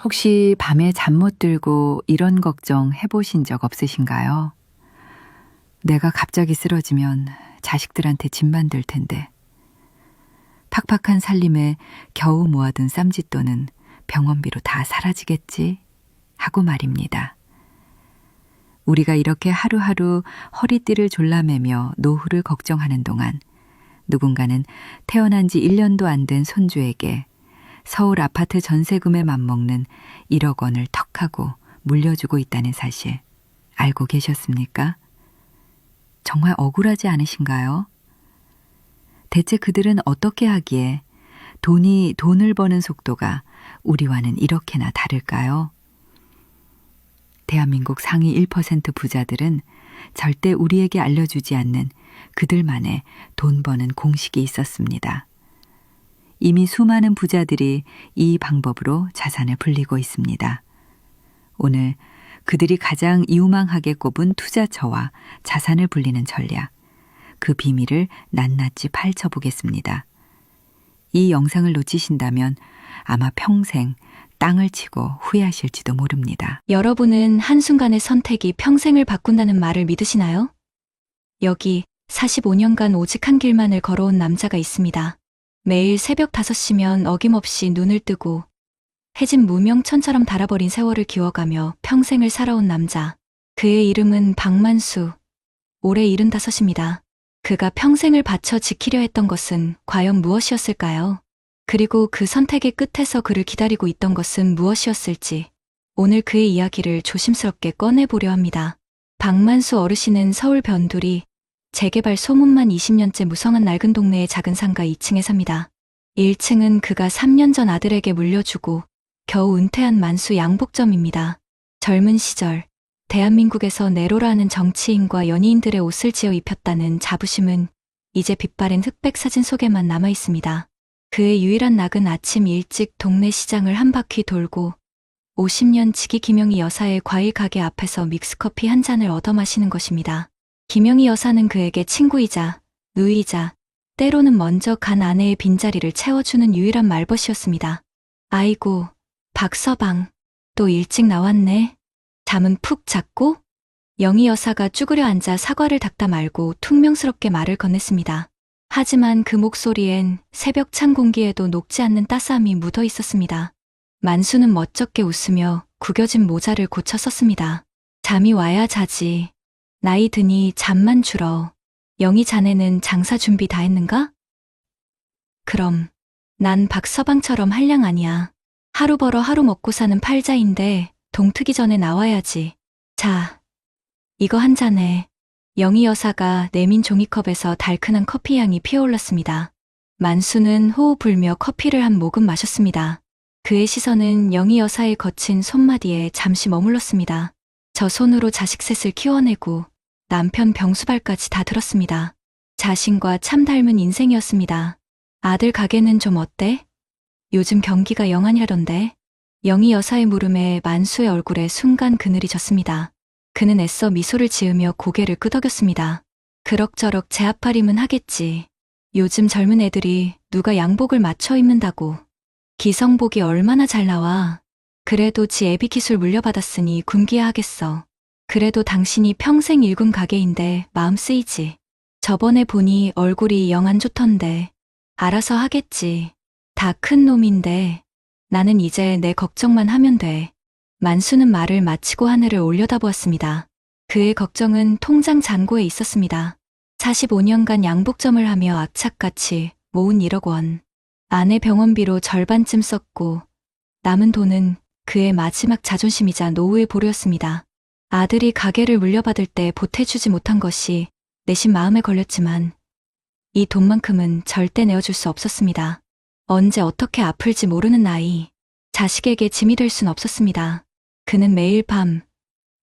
혹시 밤에 잠 못 들고 이런 걱정 해보신 적 없으신가요? 내가 갑자기 쓰러지면 자식들한테 짐 만들 텐데. 팍팍한 살림에 겨우 모아둔 쌈짓돈은 병원비로 다 사라지겠지? 하고 말입니다. 우리가 이렇게 하루하루 허리띠를 졸라매며 노후를 걱정하는 동안 누군가는 태어난 지 1년도 안 된 손주에게 서울 아파트 전세금에 맞먹는 1억 원을 턱하고 물려주고 있다는 사실 알고 계셨습니까? 정말 억울하지 않으신가요? 대체 그들은 어떻게 하기에 돈이 돈을 버는 속도가 우리와는 이렇게나 다를까요? 대한민국 상위 1% 부자들은 절대 우리에게 알려주지 않는 그들만의 돈 버는 공식이 있었습니다. 이미 수많은 부자들이 이 방법으로 자산을 불리고 있습니다. 오늘 그들이 가장 유망하게 꼽은 투자처와 자산을 불리는 전략, 그 비밀을 낱낱이 파헤쳐 보겠습니다. 이 영상을 놓치신다면 아마 평생 땅을 치고 후회하실지도 모릅니다. 여러분은 한순간의 선택이 평생을 바꾼다는 말을 믿으시나요? 여기 45년간 오직 한 길만을 걸어온 남자가 있습니다. 매일 새벽 5시면 어김없이 눈을 뜨고 해진 무명천처럼 달아버린 세월을 기워가며 평생을 살아온 남자. 그의 이름은 박만수. 올해 75입니다. 그가 평생을 바쳐 지키려 했던 것은 과연 무엇이었을까요? 그리고 그 선택의 끝에서 그를 기다리고 있던 것은 무엇이었을지 오늘 그의 이야기를 조심스럽게 꺼내보려 합니다. 박만수 어르신은 서울 변두리 재개발 소문만 20년째 무성한 낡은 동네의 작은 상가 2층에 삽니다. 1층은 그가 3년 전 아들에게 물려주고 겨우 은퇴한 만수 양복점입니다. 젊은 시절 대한민국에서 네로라 하는 정치인과 연예인들의 옷을 지어 입혔다는 자부심은 이제 빛바랜 흑백 사진 속에만 남아 있습니다. 그의 유일한 낙은 아침 일찍 동네 시장을 한 바퀴 돌고 50년 지기 김영희 여사의 과일 가게 앞에서 믹스커피 한 잔을 얻어 마시는 것입니다. 김영희 여사는 그에게 친구이자 누이자 때로는 먼저 간 아내의 빈자리를 채워주는 유일한 말벗이었습니다. 아이고, 박서방, 또 일찍 나왔네. 잠은 푹 잤고? 영희 여사가 쭈그려 앉아 사과를 닦다 말고 퉁명스럽게 말을 건넸습니다. 하지만 그 목소리엔 새벽 찬 공기에도 녹지 않는 따스함이 묻어 있었습니다. 만수는 멋쩍게 웃으며 구겨진 모자를 고쳐 썼습니다. 잠이 와야 자지. 나이 드니 잠만 줄어. 영희 자네는 장사 준비 다 했는가? 그럼 난 박서방처럼 한량 아니야. 하루 벌어 하루 먹고 사는 팔자인데 동 트기 전에 나와야지. 자, 이거 한 잔해. 영희 여사가 내민 종이컵에서 달큰한 커피 향이 피어올랐습니다. 만수는 호흡 불며 커피를 한 모금 마셨습니다. 그의 시선은 영희 여사의 거친 손마디에 잠시 머물렀습니다. 저 손으로 자식 셋을 키워내고 남편 병수발까지 다 들었습니다. 자신과 참 닮은 인생이었습니다. 아들 가게는 좀 어때? 요즘 경기가 영안이라던데. 영희 여사의 물음에 만수의 얼굴에 순간 그늘이 졌습니다. 그는 애써 미소를 지으며 고개를 끄덕였습니다. 그럭저럭 제 앞가림은 하겠지. 요즘 젊은 애들이 누가 양복을 맞춰 입는다고. 기성복이 얼마나 잘 나와. 그래도 지 애비 기술 물려받았으니 굶기야 하겠어. 그래도 당신이 평생 일군 가게인데 마음 쓰이지. 저번에 보니 얼굴이 영 안 좋던데. 알아서 하겠지. 다 큰 놈인데 나는 이제 내 걱정만 하면 돼. 만수는 말을 마치고 하늘을 올려다보았습니다. 그의 걱정은 통장 잔고에 있었습니다. 45년간 양복점을 하며 악착같이 모은 1억 원. 아내 병원비로 절반쯤 썼고 남은 돈은 그의 마지막 자존심이자 노후의 보루였습니다. 아들이 가게를 물려받을 때 보태주지 못한 것이 내심 마음에 걸렸지만 이 돈만큼은 절대 내어줄 수 없었습니다. 언제 어떻게 아플지 모르는 나이, 자식에게 짐이 될 순 없었습니다. 그는 매일 밤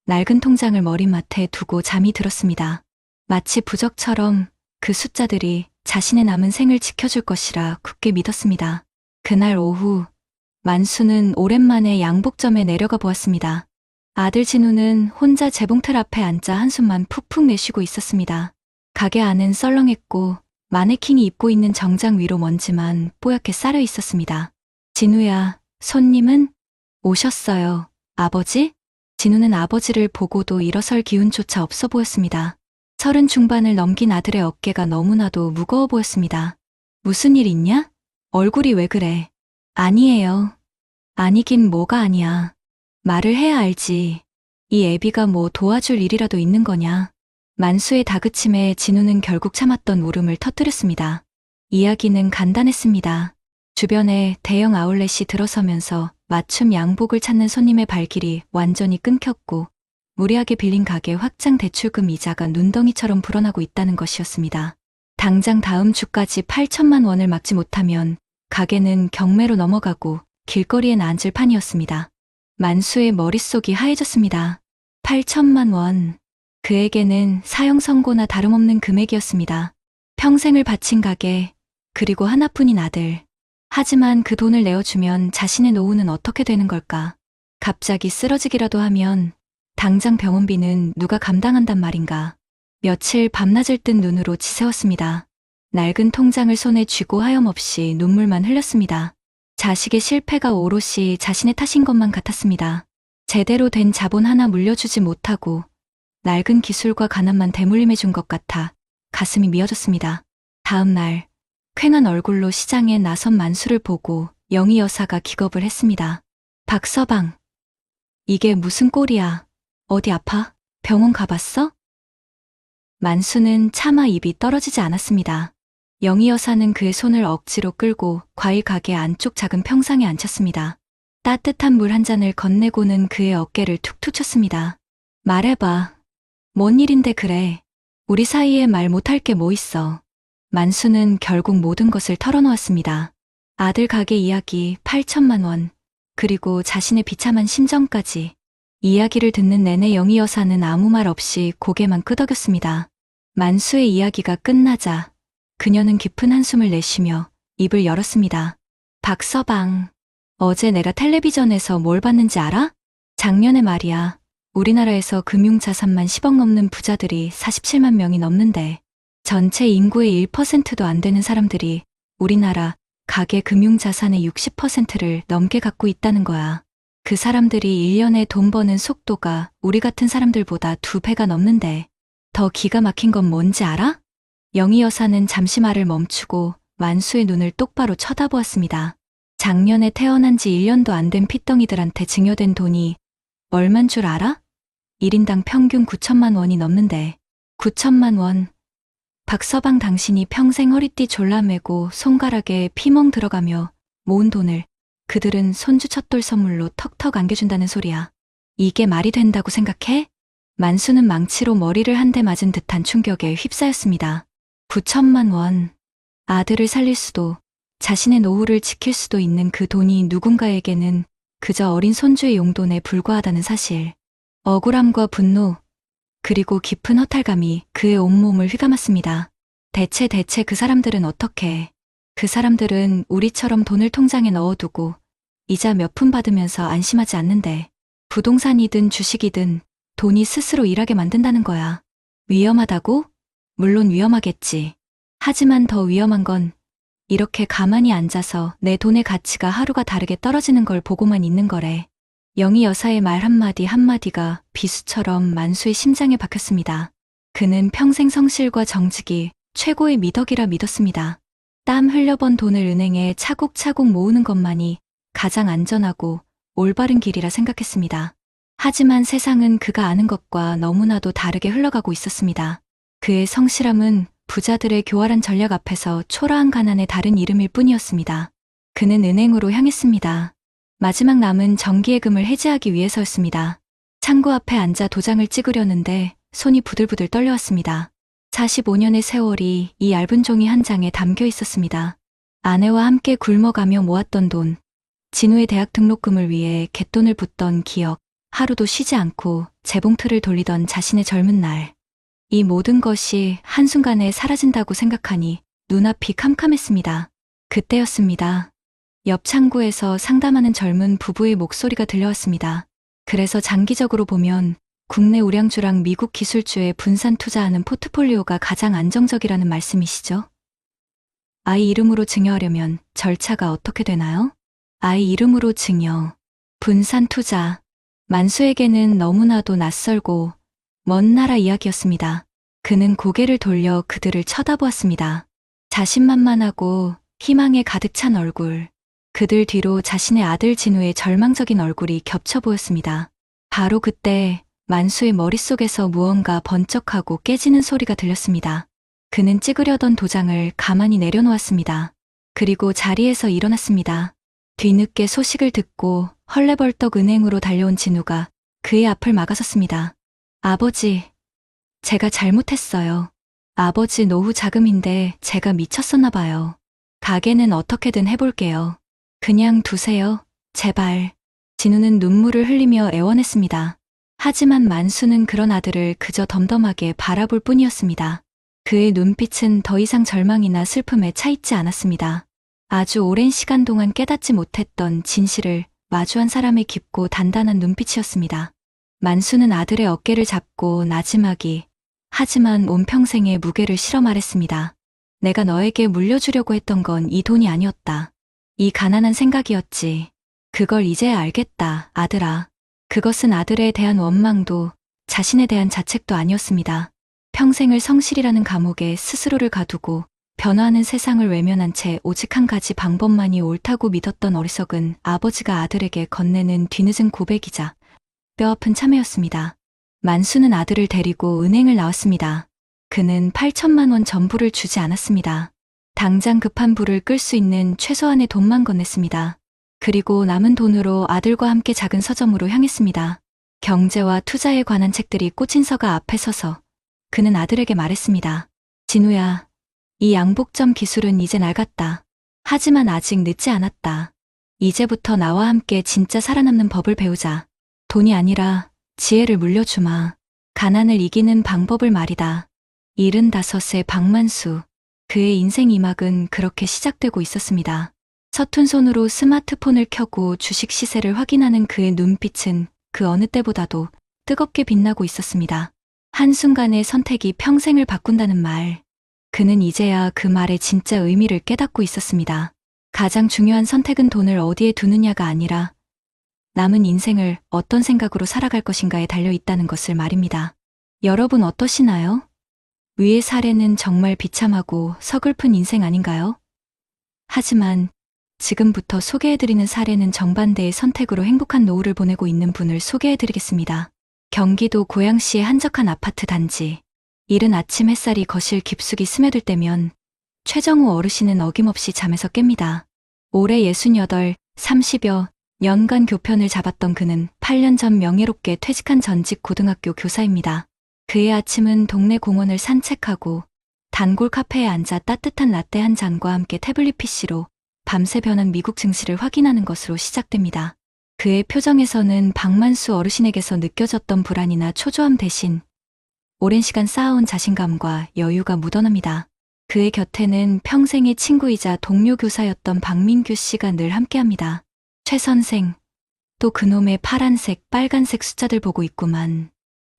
낡은 통장을 머리맡에 두고 잠이 들었습니다. 마치 부적처럼 그 숫자들이 자신의 남은 생을 지켜줄 것이라 굳게 믿었습니다. 그날 오후 만수는 오랜만에 양복점에 내려가 보았습니다. 아들 진우는 혼자 재봉틀 앞에 앉아 한숨만 푹푹 내쉬고 있었습니다. 가게 안은 썰렁했고 마네킹이 입고 있는 정장 위로 먼지만 뽀얗게 쌓여 있었습니다. 진우야, 손님은? 오셨어요. 아버지? 진우는 아버지를 보고도 일어설 기운조차 없어 보였습니다. 30 중반을 넘긴 아들의 어깨가 너무나도 무거워 보였습니다. 무슨 일 있냐? 얼굴이 왜 그래? 아니에요. 아니긴 뭐가 아니야. 말을 해야 알지. 이 애비가 뭐 도와줄 일이라도 있는 거냐. 만수의 다그침에 진우는 결국 참았던 울음을 터뜨렸습니다. 이야기는 간단했습니다. 주변에 대형 아울렛이 들어서면서 맞춤 양복을 찾는 손님의 발길이 완전히 끊겼고 무리하게 빌린 가게 확장 대출금 이자가 눈덩이처럼 불어나고 있다는 것이었습니다. 당장 다음 주까지 8천만 원을 막지 못하면 가게는 경매로 넘어가고 길거리에 앉을 판이었습니다. 만수의 머릿속이 하얘졌습니다. 8천만 원. 그에게는 사형 선고나 다름없는 금액이었습니다. 평생을 바친 가게, 그리고 하나뿐인 아들. 하지만 그 돈을 내어주면 자신의 노후는 어떻게 되는 걸까? 갑자기 쓰러지기라도 하면 당장 병원비는 누가 감당한단 말인가? 며칠 밤낮을 뜬 눈으로 지새웠습니다. 낡은 통장을 손에 쥐고 하염없이 눈물만 흘렸습니다. 자식의 실패가 오롯이 자신의 탓인 것만 같았습니다. 제대로 된 자본 하나 물려주지 못하고 낡은 기술과 가난만 대물림해 준 것 같아 가슴이 미어졌습니다. 다음 날 퀭한 얼굴로 시장에 나선 만수를 보고 영희 여사가 기겁을 했습니다. 박서방, 이게 무슨 꼴이야? 어디 아파? 병원 가봤어? 만수는 차마 입이 떨어지지 않았습니다. 영희 여사는 그의 손을 억지로 끌고 과일 가게 안쪽 작은 평상에 앉혔습니다. 따뜻한 물 한 잔을 건네고는 그의 어깨를 툭툭 쳤습니다. 말해봐. 뭔 일인데 그래? 우리 사이에 말 못할 게 뭐 있어? 만수는 결국 모든 것을 털어놓았습니다. 아들 가게 이야기 8천만 원, 그리고 자신의 비참한 심정까지. 이야기를 듣는 내내 영희 여사는 아무 말 없이 고개만 끄덕였습니다. 만수의 이야기가 끝나자 그녀는 깊은 한숨을 내쉬며 입을 열었습니다. 박서방, 어제 내가 텔레비전에서 뭘 봤는지 알아? 작년에 말이야. 우리나라에서 금융자산만 10억 넘는 부자들이 47만 명이 넘는데 전체 인구의 1%도 안 되는 사람들이 우리나라 가계 금융자산의 60%를 넘게 갖고 있다는 거야. 그 사람들이 1년에 돈 버는 속도가 우리 같은 사람들보다 2배가 넘는데 더 기가 막힌 건 뭔지 알아? 영희 여사는 잠시 말을 멈추고 만수의 눈을 똑바로 쳐다보았습니다. 작년에 태어난 지 1년도 안 된 핏덩이들한테 증여된 돈이 얼만 줄 알아? 1인당 평균 9천만 원이 넘는데 9천만 원. 박서방, 당신이 평생 허리띠 졸라매고 손가락에 피멍 들어가며 모은 돈을 그들은 손주 첫돌 선물로 턱턱 안겨준다는 소리야. 이게 말이 된다고 생각해? 만수는 망치로 머리를 한 대 맞은 듯한 충격에 휩싸였습니다. 9천만 원. 아들을 살릴 수도 자신의 노후를 지킬 수도 있는 그 돈이 누군가에게는 그저 어린 손주의 용돈에 불과하다는 사실. 억울함과 분노, 그리고 깊은 허탈감이 그의 온몸을 휘감았습니다. 대체 그 사람들은 어떻게? 그 사람들은 우리처럼 돈을 통장에 넣어두고 이자 몇 푼 받으면서 안심하지 않는데 부동산이든 주식이든 돈이 스스로 일하게 만든다는 거야. 위험하다고? 물론 위험하겠지. 하지만 더 위험한 건 이렇게 가만히 앉아서 내 돈의 가치가 하루가 다르게 떨어지는 걸 보고만 있는 거래. 영희 여사의 말 한마디 한마디가 비수처럼 만수의 심장에 박혔습니다. 그는 평생 성실과 정직이 최고의 미덕이라 믿었습니다. 땀 흘려번 돈을 은행에 차곡차곡 모으는 것만이 가장 안전하고 올바른 길이라 생각했습니다. 하지만 세상은 그가 아는 것과 너무나도 다르게 흘러가고 있었습니다. 그의 성실함은 부자들의 교활한 전략 앞에서 초라한 가난의 다른 이름일 뿐이었습니다. 그는 은행으로 향했습니다. 마지막 남은 정기예금을 해지하기 위해서였습니다. 창구 앞에 앉아 도장을 찍으려는데 손이 부들부들 떨려왔습니다. 45년의 세월이 이 얇은 종이 한 장에 담겨 있었습니다. 아내와 함께 굶어가며 모았던 돈, 진우의 대학 등록금을 위해 갯돈을 붓던 기억, 하루도 쉬지 않고 재봉틀을 돌리던 자신의 젊은 날. 이 모든 것이 한순간에 사라진다고 생각하니 눈앞이 캄캄했습니다. 그때였습니다. 옆 창구에서 상담하는 젊은 부부의 목소리가 들려왔습니다. 그래서 장기적으로 보면 국내 우량주랑 미국 기술주에 분산 투자하는 포트폴리오가 가장 안정적이라는 말씀이시죠? 아이 이름으로 증여하려면 절차가 어떻게 되나요? 아이 이름으로 증여. 분산 투자. 만수에게는 너무나도 낯설고 먼 나라 이야기였습니다. 그는 고개를 돌려 그들을 쳐다보았습니다. 자신만만하고 희망에 가득 찬 얼굴. 그들 뒤로 자신의 아들 진우의 절망적인 얼굴이 겹쳐 보였습니다. 바로 그때 만수의 머릿속에서 무언가 번쩍하고 깨지는 소리가 들렸습니다. 그는 찍으려던 도장을 가만히 내려놓았습니다. 그리고 자리에서 일어났습니다. 뒤늦게 소식을 듣고 헐레벌떡 은행으로 달려온 진우가 그의 앞을 막아섰습니다. 아버지, 제가 잘못했어요. 아버지 노후 자금인데 제가 미쳤었나 봐요. 가게는 어떻게든 해볼게요. 그냥 두세요. 제발. 진우는 눈물을 흘리며 애원했습니다. 하지만 만수는 그런 아들을 그저 덤덤하게 바라볼 뿐이었습니다. 그의 눈빛은 더 이상 절망이나 슬픔에 차 있지 않았습니다. 아주 오랜 시간 동안 깨닫지 못했던 진실을 마주한 사람의 깊고 단단한 눈빛이었습니다. 만수는 아들의 어깨를 잡고 나지막이 하지만 온 평생의 무게를 실어 말했습니다. 내가 너에게 물려주려고 했던 건 이 돈이 아니었다. 이 가난한 생각이었지. 그걸 이제야 알겠다, 아들아. 그것은 아들에 대한 원망도 자신에 대한 자책도 아니었습니다. 평생을 성실이라는 감옥에 스스로를 가두고 변화하는 세상을 외면한 채 오직 한 가지 방법만이 옳다고 믿었던 어리석은 아버지가 아들에게 건네는 뒤늦은 고백이자 뼈아픈 참회였습니다. 만수는 아들을 데리고 은행을 나왔습니다. 그는 8천만 원 전부를 주지 않았습니다. 당장 급한 불을 끌 수 있는 최소한의 돈만 건넸습니다. 그리고 남은 돈으로 아들과 함께 작은 서점으로 향했습니다. 경제와 투자에 관한 책들이 꽂힌 서가 앞에 서서 그는 아들에게 말했습니다. 진우야, 이 양복점 기술은 이제 낡았다. 하지만 아직 늦지 않았다. 이제부터 나와 함께 진짜 살아남는 법을 배우자. 돈이 아니라 지혜를 물려주마. 가난을 이기는 방법을 말이다. 75세 박만수. 그의 인생 이막은 그렇게 시작되고 있었습니다. 서툰 손으로 스마트폰을 켜고 주식 시세를 확인하는 그의 눈빛은 그 어느 때보다도 뜨겁게 빛나고 있었습니다. 한순간의 선택이 평생을 바꾼다는 말. 그는 이제야 그 말의 진짜 의미를 깨닫고 있었습니다. 가장 중요한 선택은 돈을 어디에 두느냐가 아니라 남은 인생을 어떤 생각으로 살아갈 것인가에 달려 있다는 것을 말입니다. 여러분 어떠시나요? 위의 사례는 정말 비참하고 서글픈 인생 아닌가요? 하지만 지금부터 소개해드리는 사례는 정반대의 선택으로 행복한 노후를 보내고 있는 분을 소개해드리겠습니다. 경기도 고양시의 한적한 아파트 단지. 이른 아침 햇살이 거실 깊숙이 스며들 때면 최정우 어르신은 어김없이 잠에서 깹니다. 올해 68, 30여 년간 교편을 잡았던 그는 8년 전 명예롭게 퇴직한 전직 고등학교 교사입니다. 그의 아침은 동네 공원을 산책하고 단골 카페에 앉아 따뜻한 라떼 한 잔과 함께 태블릿 PC로 밤새 변한 미국 증시를 확인하는 것으로 시작됩니다. 그의 표정에서는 박만수 어르신에게서 느껴졌던 불안이나 초조함 대신 오랜 시간 쌓아온 자신감과 여유가 묻어납니다. 그의 곁에는 평생의 친구이자 동료 교사였던 박민규 씨가 늘 함께합니다. 최 선생, 또 그놈의 파란색, 빨간색 숫자들 보고 있구만.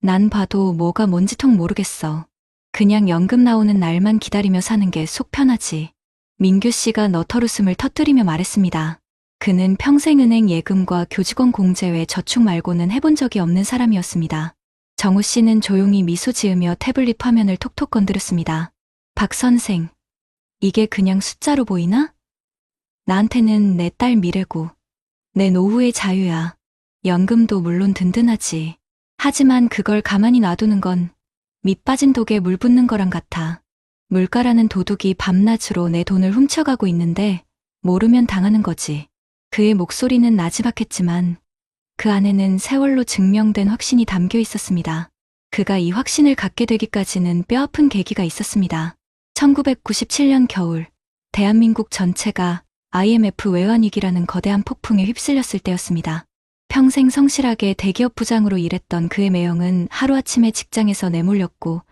난 봐도 뭐가 뭔지 통 모르겠어. 그냥 연금 나오는 날만 기다리며 사는 게 속 편하지. 민규 씨가 너털웃음을 터뜨리며 말했습니다. 그는 평생 은행 예금과 교직원 공제 외 저축 말고는 해본 적이 없는 사람이었습니다. 정우 씨는 조용히 미소 지으며 태블릿 화면을 톡톡 건드렸습니다. 박 선생, 이게 그냥 숫자로 보이나? 나한테는 내 딸 미래고 내 노후의 자유야. 연금도 물론 든든하지. 하지만 그걸 가만히 놔두는 건 밑 빠진 독에 물 붓는 거랑 같아. 물가라는 도둑이 밤낮으로 내 돈을 훔쳐가고 있는데 모르면 당하는 거지. 그의 목소리는 나지막했지만 그 안에는 세월로 증명된 확신이 담겨 있었습니다. 그가 이 확신을 갖게 되기까지는 뼈아픈 계기가 있었습니다. 1997년 겨울, 대한민국 전체가 IMF 외환위기라는 거대한 폭풍에 휩쓸렸을 때였습니다. 평생 성실하게 대기업 부장으로 일했던 그의 매형은 하루아침에 직장에서 내몰렸고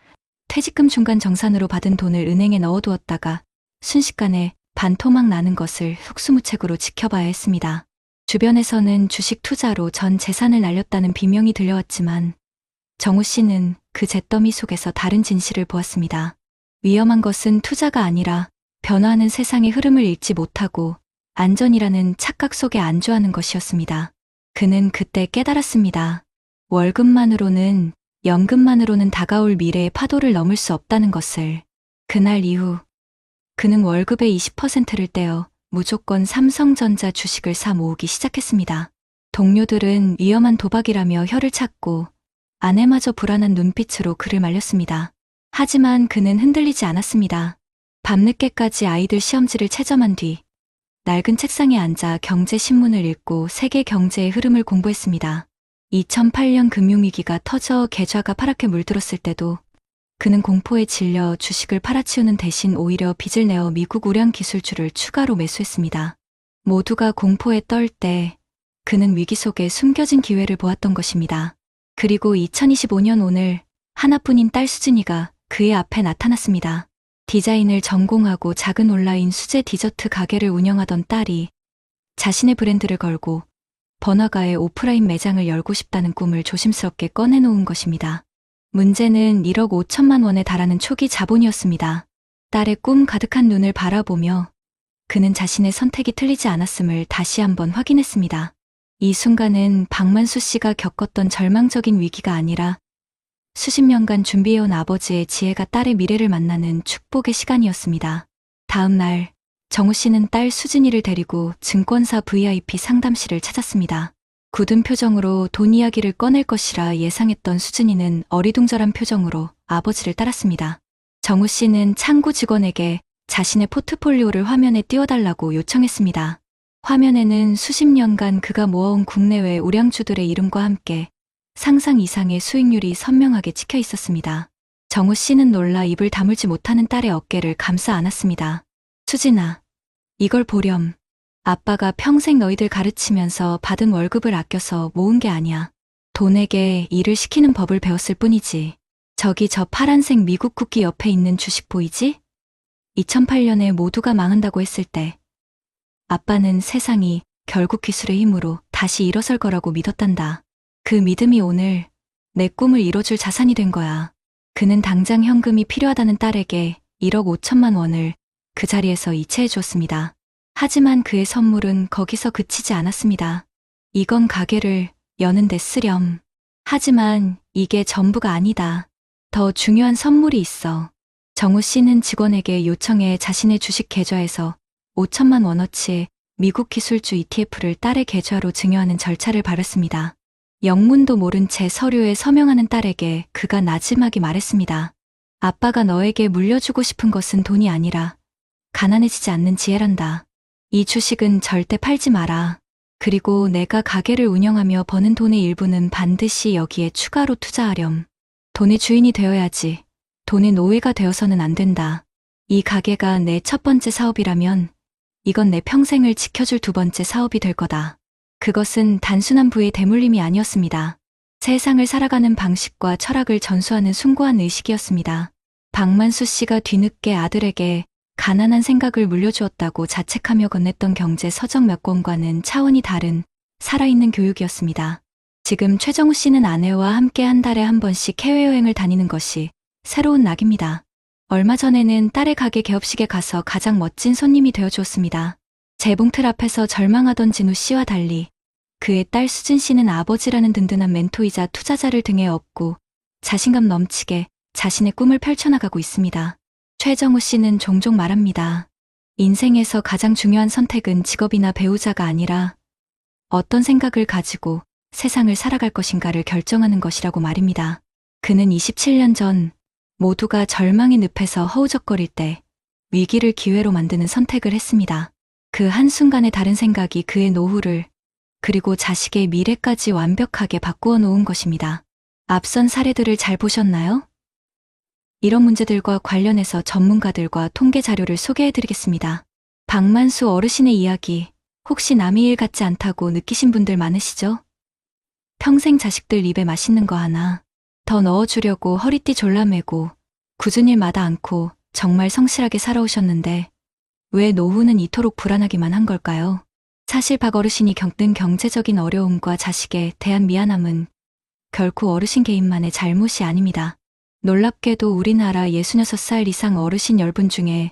퇴직금 중간 정산으로 받은 돈을 은행에 넣어두었다가 순식간에 반토막 나는 것을 속수무책으로 지켜봐야 했습니다. 주변에서는 주식 투자로 전 재산을 날렸다는 비명이 들려왔지만 정우 씨는 그 잿더미 속에서 다른 진실을 보았습니다. 위험한 것은 투자가 아니라 변화하는 세상의 흐름을 읽지 못하고 안전이라는 착각 속에 안주하는 것이었습니다. 그는 그때 깨달았습니다. 월급만으로는, 연금만으로는 다가올 미래의 파도를 넘을 수 없다는 것을. 그날 이후 그는 월급의 20%를 떼어 무조건 삼성전자 주식을 사 모으기 시작했습니다. 동료들은 위험한 도박이라며 혀를 찾고 아내마저 불안한 눈빛으로 그를 말렸습니다. 하지만 그는 흔들리지 않았습니다. 밤늦게까지 아이들 시험지를 채점한 뒤 낡은 책상에 앉아 경제신문을 읽고 세계 경제의 흐름을 공부했습니다. 2008년 금융위기가 터져 계좌가 파랗게 물들었을 때도 그는 공포에 질려 주식을 팔아치우는 대신 오히려 빚을 내어 미국 우량 기술주를 추가로 매수했습니다. 모두가 공포에 떨 때 그는 위기 속에 숨겨진 기회를 보았던 것입니다. 그리고 2025년 오늘 하나뿐인 딸 수진이가 그의 앞에 나타났습니다. 디자인을 전공하고 작은 온라인 수제 디저트 가게를 운영하던 딸이 자신의 브랜드를 걸고 번화가에 오프라인 매장을 열고 싶다는 꿈을 조심스럽게 꺼내놓은 것입니다. 문제는 1억 5천만 원에 달하는 초기 자본이었습니다. 딸의 꿈 가득한 눈을 바라보며 그는 자신의 선택이 틀리지 않았음을 다시 한번 확인했습니다. 이 순간은 박만수 씨가 겪었던 절망적인 위기가 아니라 수십 년간 준비해온 아버지의 지혜가 딸의 미래를 만나는 축복의 시간이었습니다. 다음 날 정우 씨는 딸 수진이를 데리고 증권사 VIP 상담실을 찾았습니다. 굳은 표정으로 돈 이야기를 꺼낼 것이라 예상했던 수진이는 어리둥절한 표정으로 아버지를 따랐습니다. 정우 씨는 창구 직원에게 자신의 포트폴리오를 화면에 띄워달라고 요청했습니다. 화면에는 수십 년간 그가 모아온 국내외 우량주들의 이름과 함께 상상 이상의 수익률이 선명하게 찍혀 있었습니다. 정우 씨는 놀라 입을 다물지 못하는 딸의 어깨를 감싸 안았습니다. 수진아, 이걸 보렴. 아빠가 평생 너희들 가르치면서 받은 월급을 아껴서 모은 게 아니야. 돈에게 일을 시키는 법을 배웠을 뿐이지. 저기 저 파란색 미국 국기 옆에 있는 주식 보이지? 2008년에 모두가 망한다고 했을 때 아빠는 세상이 결국 기술의 힘으로 다시 일어설 거라고 믿었단다. 그 믿음이 오늘 내 꿈을 이뤄줄 자산이 된 거야. 그는 당장 현금이 필요하다는 딸에게 1억 5천만 원을 그 자리에서 이체해 주었습니다. 하지만 그의 선물은 거기서 그치지 않았습니다. 이건 가게를 여는 데 쓰렴. 하지만 이게 전부가 아니다. 더 중요한 선물이 있어. 정우 씨는 직원에게 요청해 자신의 주식 계좌에서 5천만 원어치의 미국 기술주 ETF를 딸의 계좌로 증여하는 절차를 밟았습니다. 영문도 모른 채 서류에 서명하는 딸에게 그가 나지막이 말했습니다. 아빠가 너에게 물려주고 싶은 것은 돈이 아니라 가난해지지 않는 지혜란다. 이 주식은 절대 팔지 마라. 그리고 내가 가게를 운영하며 버는 돈의 일부는 반드시 여기에 추가로 투자하렴. 돈의 주인이 되어야지. 돈의 노예가 되어서는 안 된다. 이 가게가 내 첫 번째 사업이라면 이건 내 평생을 지켜줄 두 번째 사업이 될 거다. 그것은 단순한 부의 대물림이 아니었습니다. 세상을 살아가는 방식과 철학을 전수하는 숭고한 의식이었습니다. 박만수 씨가 뒤늦게 아들에게 가난한 생각을 물려주었다고 자책하며 건넸던 경제 서적 몇 권과는 차원이 다른 살아있는 교육이었습니다. 지금 최정우 씨는 아내와 함께 한 달에 한 번씩 해외여행을 다니는 것이 새로운 낙입니다. 얼마 전에는 딸의 가게 개업식에 가서 가장 멋진 손님이 되어주었습니다. 재봉틀 앞에서 절망하던 진우 씨와 달리 그의 딸 수진 씨는 아버지라는 든든한 멘토이자 투자자를 등에 업고 자신감 넘치게 자신의 꿈을 펼쳐나가고 있습니다. 최정우 씨는 종종 말합니다. 인생에서 가장 중요한 선택은 직업이나 배우자가 아니라 어떤 생각을 가지고 세상을 살아갈 것인가를 결정하는 것이라고 말입니다. 그는 27년 전 모두가 절망의 늪에서 허우적거릴 때 위기를 기회로 만드는 선택을 했습니다. 그 한순간의 다른 생각이 그의 노후를 그리고 자식의 미래까지 완벽하게 바꾸어 놓은 것입니다. 앞선 사례들을 잘 보셨나요? 이런 문제들과 관련해서 전문가들과 통계 자료를 소개해드리겠습니다. 박만수 어르신의 이야기, 혹시 남의 일 같지 않다고 느끼신 분들 많으시죠? 평생 자식들 입에 맛있는 거 하나 더 넣어주려고 허리띠 졸라매고 굳은 일마다 않고 정말 성실하게 살아오셨는데 왜 노후는 이토록 불안하기만 한 걸까요? 사실 박 어르신이 겪는 경제적인 어려움과 자식에 대한 미안함은 결코 어르신 개인만의 잘못이 아닙니다. 놀랍게도 우리나라 66살 이상 어르신 10분 중에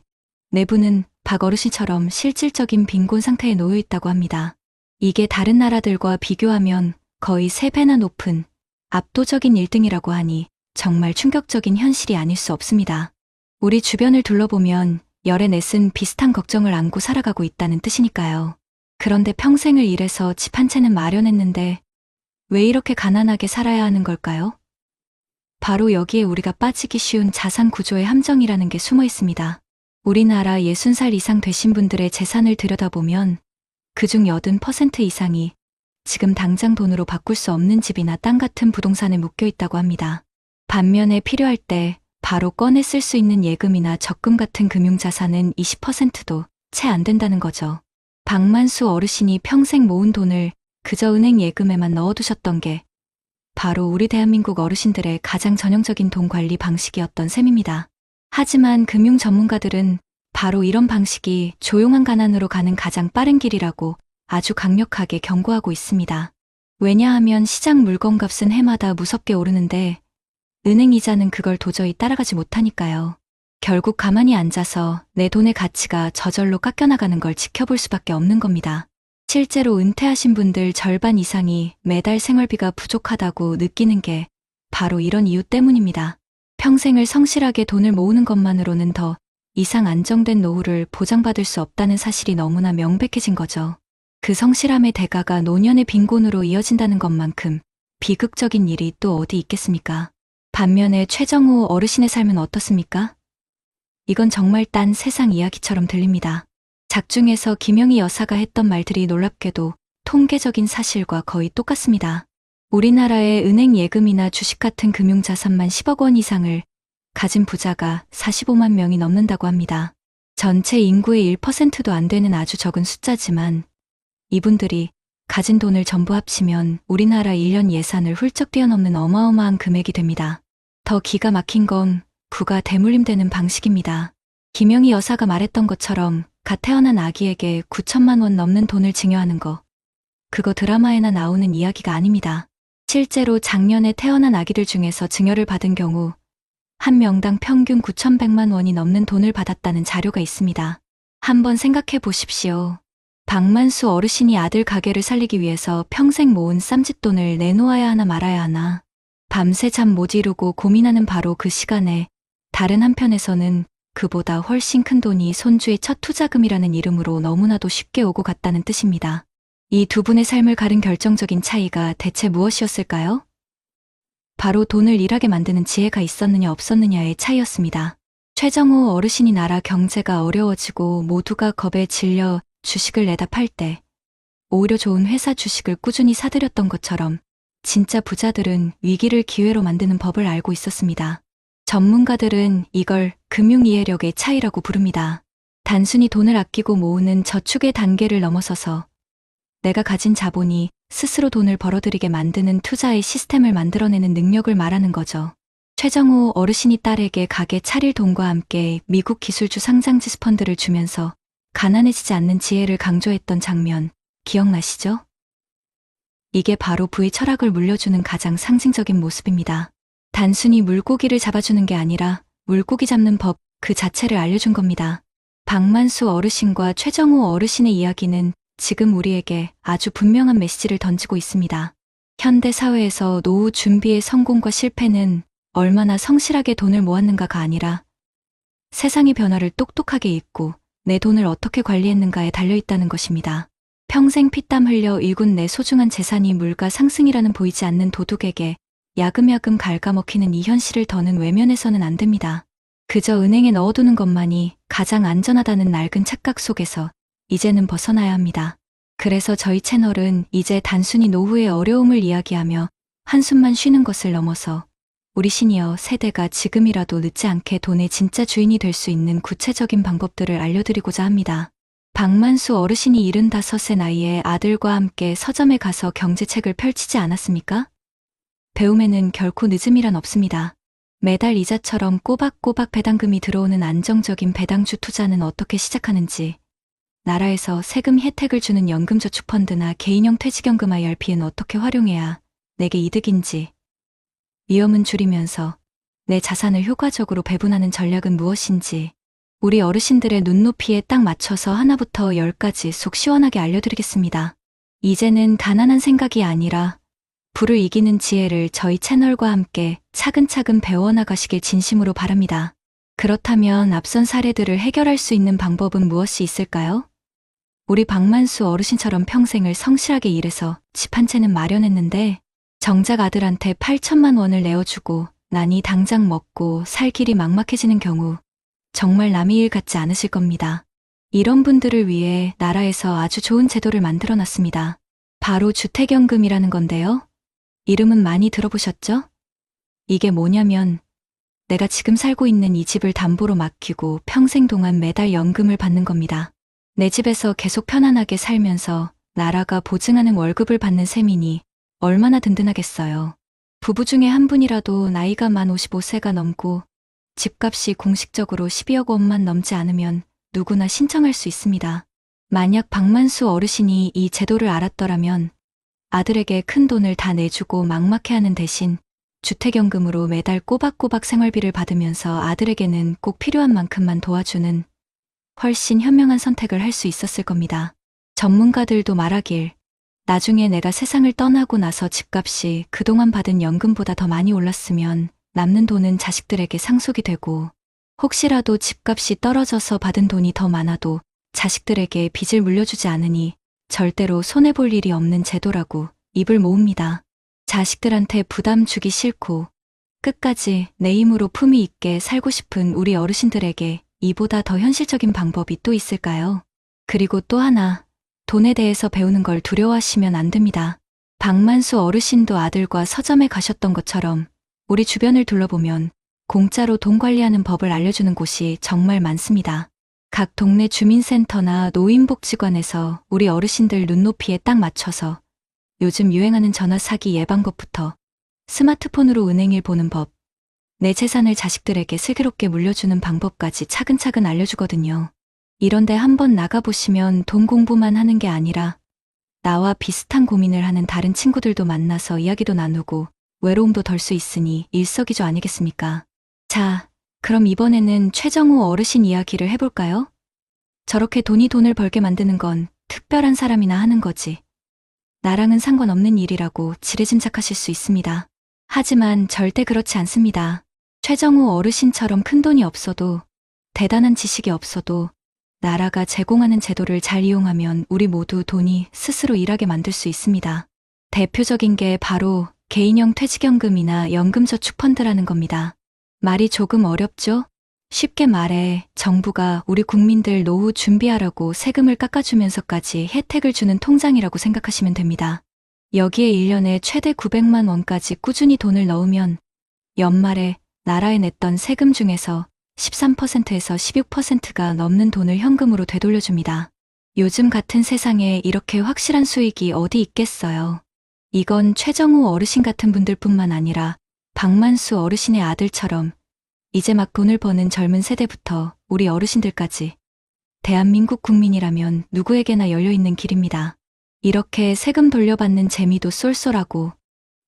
4분은 박 어르신처럼 실질적인 빈곤 상태에 놓여 있다고 합니다. 이게 다른 나라들과 비교하면 거의 3배나 높은 압도적인 1등이라고 하니 정말 충격적인 현실이 아닐 수 없습니다. 우리 주변을 둘러보면 열의 넷은 비슷한 걱정을 안고 살아가고 있다는 뜻이니까요. 그런데 평생을 일해서 집 한 채는 마련했는데 왜 이렇게 가난하게 살아야 하는 걸까요? 바로 여기에 우리가 빠지기 쉬운 자산 구조의 함정이라는 게 숨어 있습니다. 우리나라 60살 이상 되신 분들의 재산을 들여다보면 그중 80% 이상이 지금 당장 돈으로 바꿀 수 없는 집이나 땅 같은 부동산에 묶여 있다고 합니다. 반면에 필요할 때 바로 꺼내 쓸 수 있는 예금이나 적금 같은 금융자산은 20%도 채 안 된다는 거죠. 박만수 어르신이 평생 모은 돈을 그저 은행 예금에만 넣어두셨던 게 바로 우리 대한민국 어르신들의 가장 전형적인 돈 관리 방식이었던 셈입니다. 하지만 금융 전문가들은 바로 이런 방식이 조용한 가난으로 가는 가장 빠른 길이라고 아주 강력하게 경고하고 있습니다. 왜냐하면 시장 물건값은 해마다 무섭게 오르는데 은행 이자는 그걸 도저히 따라가지 못하니까요. 결국 가만히 앉아서 내 돈의 가치가 저절로 깎여나가는 걸 지켜볼 수밖에 없는 겁니다. 실제로 은퇴하신 분들 절반 이상이 매달 생활비가 부족하다고 느끼는 게 바로 이런 이유 때문입니다. 평생을 성실하게 돈을 모으는 것만으로는 더 이상 안정된 노후를 보장받을 수 없다는 사실이 너무나 명백해진 거죠. 그 성실함의 대가가 노년의 빈곤으로 이어진다는 것만큼 비극적인 일이 또 어디 있겠습니까? 반면에 최정우 어르신의 삶은 어떻습니까? 이건 정말 딴 세상 이야기처럼 들립니다. 작중에서 김영희 여사가 했던 말들이 놀랍게도 통계적인 사실과 거의 똑같습니다. 우리나라의 은행 예금이나 주식 같은 금융자산만 10억 원 이상을 가진 부자가 45만 명이 넘는다고 합니다. 전체 인구의 1%도 안 되는 아주 적은 숫자지만 이분들이 가진 돈을 전부 합치면 우리나라 1년 예산을 훌쩍 뛰어넘는 어마어마한 금액이 됩니다. 더 기가 막힌 건 부가 대물림되는 방식입니다. 김영희 여사가 말했던 것처럼 갓 태어난 아기에게 9천만 원 넘는 돈을 증여하는 거. 그거 드라마에나 나오는 이야기가 아닙니다. 실제로 작년에 태어난 아기들 중에서 증여를 받은 경우 한 명당 평균 9,100만 원이 넘는 돈을 받았다는 자료가 있습니다. 한번 생각해 보십시오. 박만수 어르신이 아들 가게를 살리기 위해서 평생 모은 쌈짓돈을 내놓아야 하나 말아야 하나. 밤새 잠 못 이루고 고민하는 바로 그 시간에 다른 한편에서는 그보다 훨씬 큰 돈이 손주의 첫 투자금이라는 이름으로 너무나도 쉽게 오고 갔다는 뜻입니다. 이 두 분의 삶을 가른 결정적인 차이가 대체 무엇이었을까요? 바로 돈을 일하게 만드는 지혜가 있었느냐 없었느냐의 차이였습니다. 최정우 어르신이 나라 경제가 어려워지고 모두가 겁에 질려 주식을 내다 팔 때 오히려 좋은 회사 주식을 꾸준히 사들였던 것처럼 진짜 부자들은 위기를 기회로 만드는 법을 알고 있었습니다. 전문가들은 이걸 금융이해력의 차이라고 부릅니다. 단순히 돈을 아끼고 모으는 저축의 단계를 넘어서서 내가 가진 자본이 스스로 돈을 벌어들이게 만드는 투자의 시스템을 만들어내는 능력을 말하는 거죠. 최정우 어르신이 딸에게 가게 차릴 돈과 함께 미국 기술주 상장지수 펀드를 주면서 가난해지지 않는 지혜를 강조했던 장면 기억나시죠? 이게 바로 부의 철학을 물려주는 가장 상징적인 모습입니다. 단순히 물고기를 잡아주는 게 아니라 물고기 잡는 법 그 자체를 알려준 겁니다. 박만수 어르신과 최정우 어르신의 이야기는 지금 우리에게 아주 분명한 메시지를 던지고 있습니다. 현대 사회에서 노후 준비의 성공과 실패는 얼마나 성실하게 돈을 모았는가가 아니라 세상의 변화를 똑똑하게 읽고 내 돈을 어떻게 관리했는가에 달려있다는 것입니다. 평생 피땀 흘려 일군 내 소중한 재산이 물가 상승이라는 보이지 않는 도둑에게 야금야금 갉아먹히는 이 현실을 더는 외면해서는 안 됩니다. 그저 은행에 넣어두는 것만이 가장 안전하다는 낡은 착각 속에서 이제는 벗어나야 합니다. 그래서 저희 채널은 이제 단순히 노후의 어려움을 이야기하며 한숨만 쉬는 것을 넘어서 우리 시니어 세대가 지금이라도 늦지 않게 돈의 진짜 주인이 될 수 있는 구체적인 방법들을 알려드리고자 합니다. 박만수 어르신이 75세 나이에 아들과 함께 서점에 가서 경제책을 펼치지 않았습니까? 배움에는 결코 늦음이란 없습니다. 매달 이자처럼 꼬박꼬박 배당금이 들어오는 안정적인 배당주 투자는 어떻게 시작하는지, 나라에서 세금 혜택을 주는 연금저축펀드나 개인형 퇴직연금 IRP는 어떻게 활용해야 내게 이득인지, 위험은 줄이면서 내 자산을 효과적으로 배분하는 전략은 무엇인지, 우리 어르신들의 눈높이에 딱 맞춰서 하나부터 10까지 속 시원하게 알려드리겠습니다. 이제는 가난한 생각이 아니라 부를 이기는 지혜를 저희 채널과 함께 차근차근 배워나가시길 진심으로 바랍니다. 그렇다면 앞선 사례들을 해결할 수 있는 방법은 무엇이 있을까요? 우리 박만수 어르신처럼 평생을 성실하게 일해서 집 한 채는 마련했는데 정작 아들한테 8천만 원을 내어주고 나니 당장 먹고 살 길이 막막해지는 경우 정말 남의 일 같지 않으실 겁니다. 이런 분들을 위해 나라에서 아주 좋은 제도를 만들어 놨습니다. 바로 주택연금이라는 건데요. 이름은 많이 들어보셨죠? 이게 뭐냐면 내가 지금 살고 있는 이 집을 담보로 맡기고 평생 동안 매달 연금을 받는 겁니다. 내 집에서 계속 편안하게 살면서 나라가 보증하는 월급을 받는 셈이니 얼마나 든든하겠어요. 부부 중에 한 분이라도 나이가 만 55세가 넘고 집값이 공식적으로 12억 원만 넘지 않으면 누구나 신청할 수 있습니다. 만약 박만수 어르신이 이 제도를 알았더라면 아들에게 큰 돈을 다 내주고 막막해하는 대신 주택연금으로 매달 꼬박꼬박 생활비를 받으면서 아들에게는 꼭 필요한 만큼만 도와주는 훨씬 현명한 선택을 할 수 있었을 겁니다. 전문가들도 말하길 나중에 내가 세상을 떠나고 나서 집값이 그동안 받은 연금보다 더 많이 올랐으면 남는 돈은 자식들에게 상속이 되고 혹시라도 집값이 떨어져서 받은 돈이 더 많아도 자식들에게 빚을 물려주지 않으니 절대로 손해볼 일이 없는 제도라고 입을 모읍니다. 자식들한테 부담 주기 싫고 끝까지 내 힘으로 품위 있게 살고 싶은 우리 어르신들에게 이보다 더 현실적인 방법이 또 있을까요? 그리고 또 하나, 돈에 대해서 배우는 걸 두려워하시면 안 됩니다. 박만수 어르신도 아들과 서점에 가셨던 것처럼 우리 주변을 둘러보면 공짜로 돈 관리하는 법을 알려주는 곳이 정말 많습니다. 각 동네 주민센터나 노인복지관에서 우리 어르신들 눈높이에 딱 맞춰서 요즘 유행하는 전화 사기 예방법부터 스마트폰으로 은행일 보는 법, 내 재산을 자식들에게 슬기롭게 물려주는 방법까지 차근차근 알려주거든요. 이런데 한번 나가보시면 돈 공부만 하는 게 아니라 나와 비슷한 고민을 하는 다른 친구들도 만나서 이야기도 나누고 외로움도 덜 수 있으니 일석이조 아니겠습니까? 자, 그럼 이번에는 최정우 어르신 이야기를 해볼까요? 저렇게 돈을 벌게 만드는 건 특별한 사람이나 하는 거지. 나랑은 상관없는 일이라고 지레짐작하실 수 있습니다. 하지만 절대 그렇지 않습니다. 최정우 어르신처럼 큰 돈이 없어도 대단한 지식이 없어도 나라가 제공하는 제도를 잘 이용하면 우리 모두 돈이 스스로 일하게 만들 수 있습니다. 대표적인 게 바로 개인형 퇴직연금이나 연금저축펀드라는 겁니다. 말이 조금 어렵죠? 쉽게 말해 정부가 우리 국민들 노후 준비하라고 세금을 깎아주면서까지 혜택을 주는 통장이라고 생각하시면 됩니다. 여기에 1년에 최대 900만 원까지 꾸준히 돈을 넣으면 연말에 나라에 냈던 세금 중에서 13%에서 16%가 넘는 돈을 현금으로 되돌려줍니다. 요즘 같은 세상에 이렇게 확실한 수익이 어디 있겠어요. 이건 최정우 어르신 같은 분들뿐만 아니라 박만수 어르신의 아들처럼 이제 막 돈을 버는 젊은 세대부터 우리 어르신들까지 대한민국 국민이라면 누구에게나 열려있는 길입니다. 이렇게 세금 돌려받는 재미도 쏠쏠하고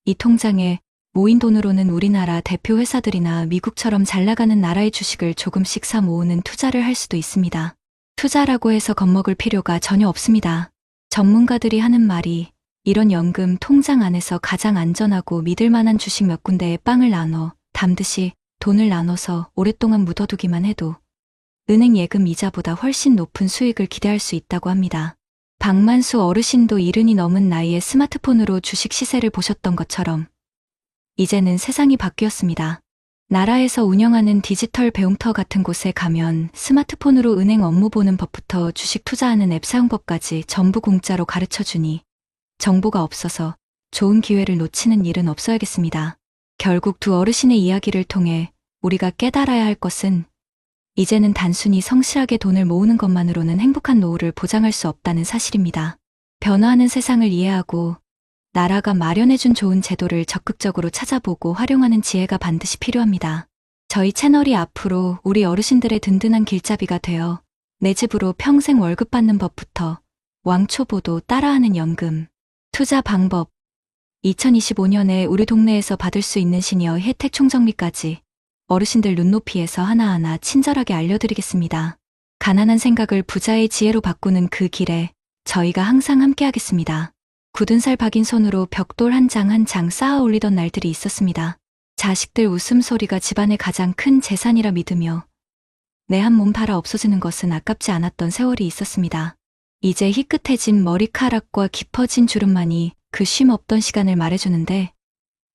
이 통장에 모인 돈으로는 우리나라 대표 회사들이나 미국처럼 잘 나가는 나라의 주식을 조금씩 사 모으는 투자를 할 수도 있습니다. 투자라고 해서 겁먹을 필요가 전혀 없습니다. 전문가들이 하는 말이 이런 연금 통장 안에서 가장 안전하고 믿을 만한 주식 몇 군데에 빵을 나눠 담듯이 돈을 나눠서 오랫동안 묻어두기만 해도 은행 예금 이자보다 훨씬 높은 수익을 기대할 수 있다고 합니다. 박만수 어르신도 70이 넘은 나이에 스마트폰으로 주식 시세를 보셨던 것처럼 이제는 세상이 바뀌었습니다. 나라에서 운영하는 디지털 배움터 같은 곳에 가면 스마트폰으로 은행 업무 보는 법부터 주식 투자하는 앱 사용법까지 전부 공짜로 가르쳐주니 정보가 없어서 좋은 기회를 놓치는 일은 없어야겠습니다. 결국 두 어르신의 이야기를 통해 우리가 깨달아야 할 것은 이제는 단순히 성실하게 돈을 모으는 것만으로는 행복한 노후를 보장할 수 없다는 사실입니다. 변화하는 세상을 이해하고 나라가 마련해준 좋은 제도를 적극적으로 찾아보고 활용하는 지혜가 반드시 필요합니다. 저희 채널이 앞으로 우리 어르신들의 든든한 길잡이가 되어 내 집으로 평생 월급 받는 법부터 왕초보도 따라하는 연금, 투자 방법, 2025년에 우리 동네에서 받을 수 있는 시니어 혜택 총정리까지 어르신들 눈높이에서 하나하나 친절하게 알려드리겠습니다. 가난한 생각을 부자의 지혜로 바꾸는 그 길에 저희가 항상 함께하겠습니다. 굳은 살 박인 손으로 벽돌 한 장 한 장 쌓아 올리던 날들이 있었습니다. 자식들 웃음소리가 집안의 가장 큰 재산이라 믿으며 내 한 몸 팔아 없어지는 것은 아깝지 않았던 세월이 있었습니다. 이제 희끗해진 머리카락과 깊어진 주름만이 그 쉼 없던 시간을 말해주는데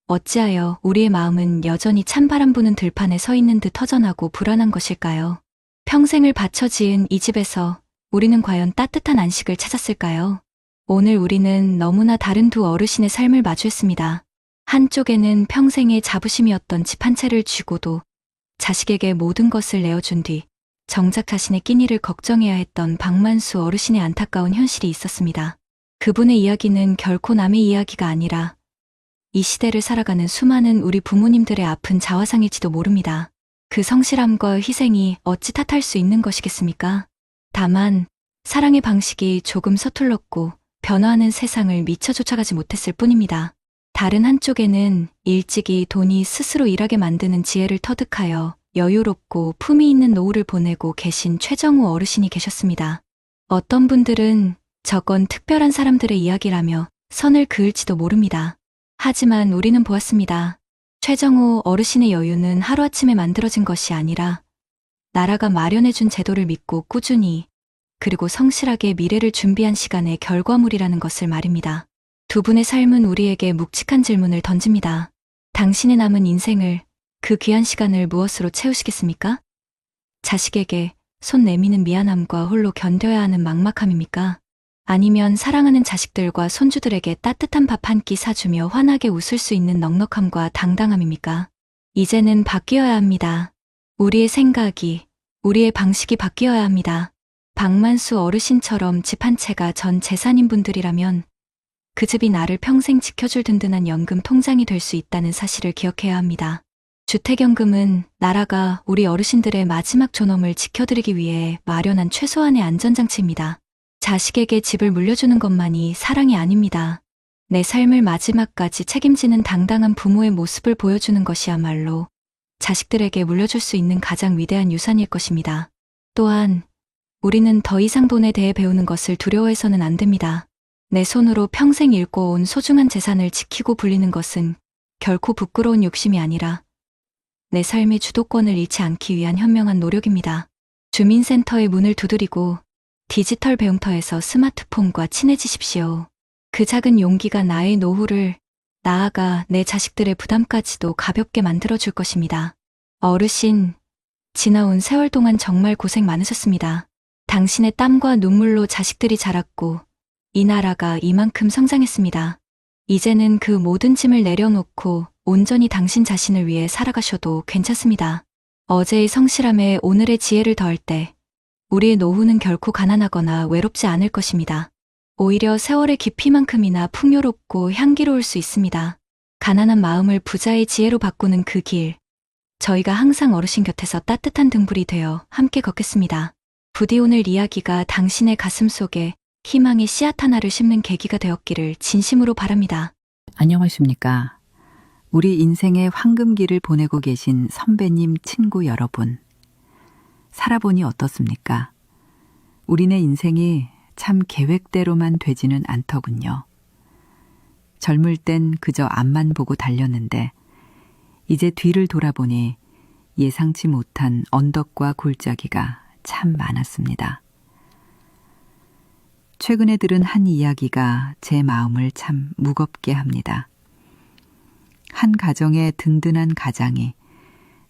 어찌하여 우리의 마음은 여전히 찬바람 부는 들판에 서 있는 듯 허전하고 불안한 것일까요? 평생을 바쳐 지은 이 집에서 우리는 과연 따뜻한 안식을 찾았을까요? 오늘 우리는 너무나 다른 두 어르신의 삶을 마주했습니다. 한쪽에는 평생의 자부심이었던 집 한 채를 쥐고도 자식에게 모든 것을 내어준 뒤 정작 자신의 끼니를 걱정해야 했던 박만수 어르신의 안타까운 현실이 있었습니다. 그분의 이야기는 결코 남의 이야기가 아니라 이 시대를 살아가는 수많은 우리 부모님들의 아픈 자화상일지도 모릅니다. 그 성실함과 희생이 어찌 탓할 수 있는 것이겠습니까? 다만 사랑의 방식이 조금 서툴렀고 변화하는 세상을 미처 쫓아가지 못했을 뿐입니다. 다른 한쪽에는 일찍이 돈이 스스로 일하게 만드는 지혜를 터득하여 여유롭고 품위 있는 노후를 보내고 계신 최정우 어르신이 계셨습니다. 어떤 분들은 저건 특별한 사람들의 이야기라며 선을 그을지도 모릅니다. 하지만 우리는 보았습니다. 최정우 어르신의 여유는 하루아침에 만들어진 것이 아니라 나라가 마련해준 제도를 믿고 꾸준히 그리고 성실하게 미래를 준비한 시간의 결과물이라는 것을 말입니다. 두 분의 삶은 우리에게 묵직한 질문을 던집니다. 당신의 남은 인생을, 그 귀한 시간을 무엇으로 채우시겠습니까? 자식에게 손 내미는 미안함과 홀로 견뎌야 하는 막막함입니까? 아니면 사랑하는 자식들과 손주들에게 따뜻한 밥 한 끼 사주며 환하게 웃을 수 있는 넉넉함과 당당함입니까? 이제는 바뀌어야 합니다. 우리의 생각이, 우리의 방식이 바뀌어야 합니다. 박만수 어르신처럼 집 한 채가 전 재산인 분들이라면 그 집이 나를 평생 지켜줄 든든한 연금 통장이 될 수 있다는 사실을 기억해야 합니다. 주택연금은 나라가 우리 어르신들의 마지막 존엄을 지켜드리기 위해 마련한 최소한의 안전장치입니다. 자식에게 집을 물려주는 것만이 사랑이 아닙니다. 내 삶을 마지막까지 책임지는 당당한 부모의 모습을 보여주는 것이야말로 자식들에게 물려줄 수 있는 가장 위대한 유산일 것입니다. 또한 우리는 더 이상 돈에 대해 배우는 것을 두려워해서는 안 됩니다. 내 손으로 평생 일궈온 소중한 재산을 지키고 불리는 것은 결코 부끄러운 욕심이 아니라 내 삶의 주도권을 잃지 않기 위한 현명한 노력입니다. 주민센터의 문을 두드리고 디지털 배움터에서 스마트폰과 친해지십시오. 그 작은 용기가 나의 노후를, 나아가 내 자식들의 부담까지도 가볍게 만들어줄 것입니다. 어르신, 지나온 세월 동안 정말 고생 많으셨습니다. 당신의 땀과 눈물로 자식들이 자랐고 이 나라가 이만큼 성장했습니다. 이제는 그 모든 짐을 내려놓고 온전히 당신 자신을 위해 살아가셔도 괜찮습니다. 어제의 성실함에 오늘의 지혜를 더할 때 우리의 노후는 결코 가난하거나 외롭지 않을 것입니다. 오히려 세월의 깊이만큼이나 풍요롭고 향기로울 수 있습니다. 가난한 마음을 부자의 지혜로 바꾸는 그 길, 저희가 항상 어르신 곁에서 따뜻한 등불이 되어 함께 걷겠습니다. 부디 오늘 이야기가 당신의 가슴 속에 희망의 씨앗 하나를 심는 계기가 되었기를 진심으로 바랍니다. 안녕하십니까. 우리 인생의 황금기를 보내고 계신 선배님, 친구 여러분. 살아보니 어떻습니까? 우리네 인생이 참 계획대로만 되지는 않더군요. 젊을 땐 그저 앞만 보고 달렸는데 이제 뒤를 돌아보니 예상치 못한 언덕과 골짜기가 참 많았습니다. 최근에 들은 한 이야기가 제 마음을 참 무겁게 합니다. 한 가정의 든든한 가장이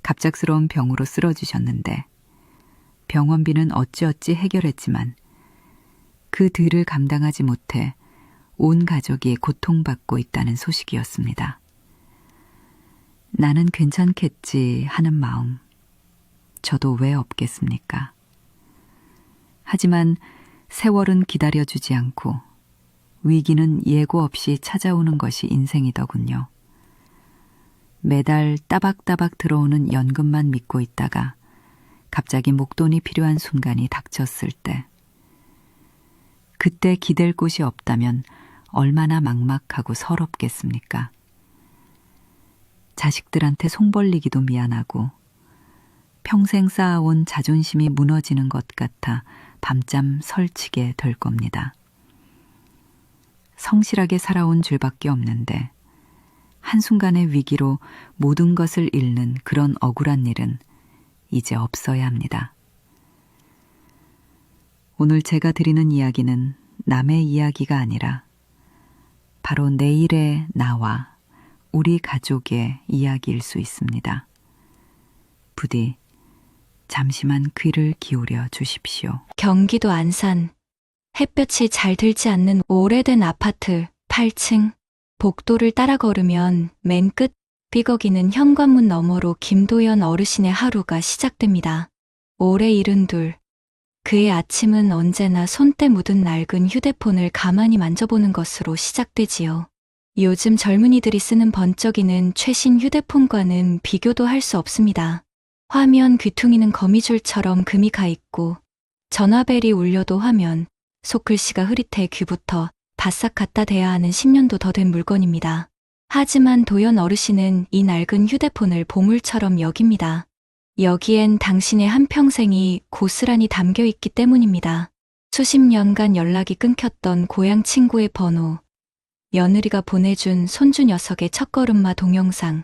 갑작스러운 병으로 쓰러지셨는데 병원비는 어찌어찌 해결했지만 그 들을 감당하지 못해 온 가족이 고통받고 있다는 소식이었습니다. 나는 괜찮겠지 하는 마음, 저도 왜 없겠습니까? 하지만 세월은 기다려주지 않고 위기는 예고 없이 찾아오는 것이 인생이더군요. 매달 따박따박 들어오는 연금만 믿고 있다가 갑자기 목돈이 필요한 순간이 닥쳤을 때, 그때 기댈 곳이 없다면 얼마나 막막하고 서럽겠습니까? 자식들한테 송 벌리기도 미안하고 평생 쌓아온 자존심이 무너지는 것 같아 밤잠 설치게 될 겁니다. 성실하게 살아온 줄밖에 없는데 한순간의 위기로 모든 것을 잃는 그런 억울한 일은 이제 없어야 합니다. 오늘 제가 드리는 이야기는 남의 이야기가 아니라 바로 내일의 나와 우리 가족의 이야기일 수 있습니다. 부디 잠시만 귀를 기울여 주십시오. 경기도 안산. 햇볕이 잘 들지 않는 오래된 아파트 8층. 복도를 따라 걸으면 맨 끝 삐걱이는 현관문 너머로 김도연 어르신의 하루가 시작됩니다. 올해 72. 그의 아침은 언제나 손때 묻은 낡은 휴대폰을 가만히 만져보는 것으로 시작되지요. 요즘 젊은이들이 쓰는 번쩍이는 최신 휴대폰과는 비교도 할 수 없습니다. 화면 귀퉁이는 거미줄처럼 금이 가 있고 전화벨이 울려도 화면, 속글씨가 흐릿해 귀부터 바싹 갖다 대야 하는 10년도 더 된 물건입니다. 하지만 도연 어르신은 이 낡은 휴대폰을 보물처럼 여깁니다. 여기엔 당신의 한평생이 고스란히 담겨 있기 때문입니다. 수십 년간 연락이 끊겼던 고향 친구의 번호, 며느리가 보내준 손주 녀석의 첫걸음마 동영상,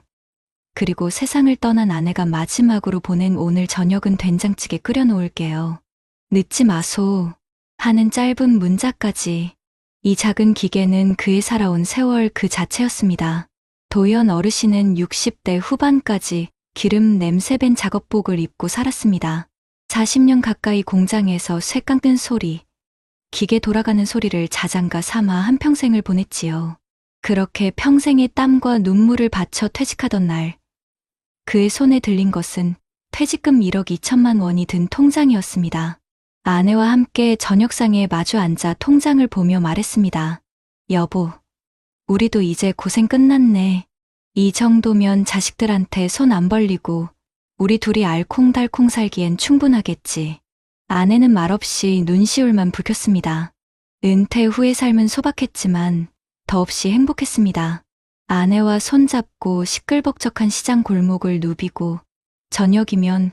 그리고 세상을 떠난 아내가 마지막으로 보낸 오늘 저녁은 된장찌개 끓여 놓을게요. 늦지 마소 하는 짧은 문자까지. 이 작은 기계는 그의 살아온 세월 그 자체였습니다. 도연 어르신은 60대 후반까지 기름 냄새 밴 작업복을 입고 살았습니다. 40년 가까이 공장에서 쇠 깎는 소리, 기계 돌아가는 소리를 자장가 삼아 한평생을 보냈지요. 그렇게 평생의 땀과 눈물을 바쳐 퇴직하던 날, 그의 손에 들린 것은 퇴직금 1억 2천만 원이 든 통장이었습니다. 아내와 함께 저녁상에 마주 앉아 통장을 보며 말했습니다. 여보, 우리도 이제 고생 끝났네. 이 정도면 자식들한테 손 안 벌리고 우리 둘이 알콩달콩 살기엔 충분하겠지. 아내는 말없이 눈시울만 붉혔습니다. 은퇴 후의 삶은 소박했지만 더없이 행복했습니다. 아내와 손잡고 시끌벅적한 시장 골목을 누비고 저녁이면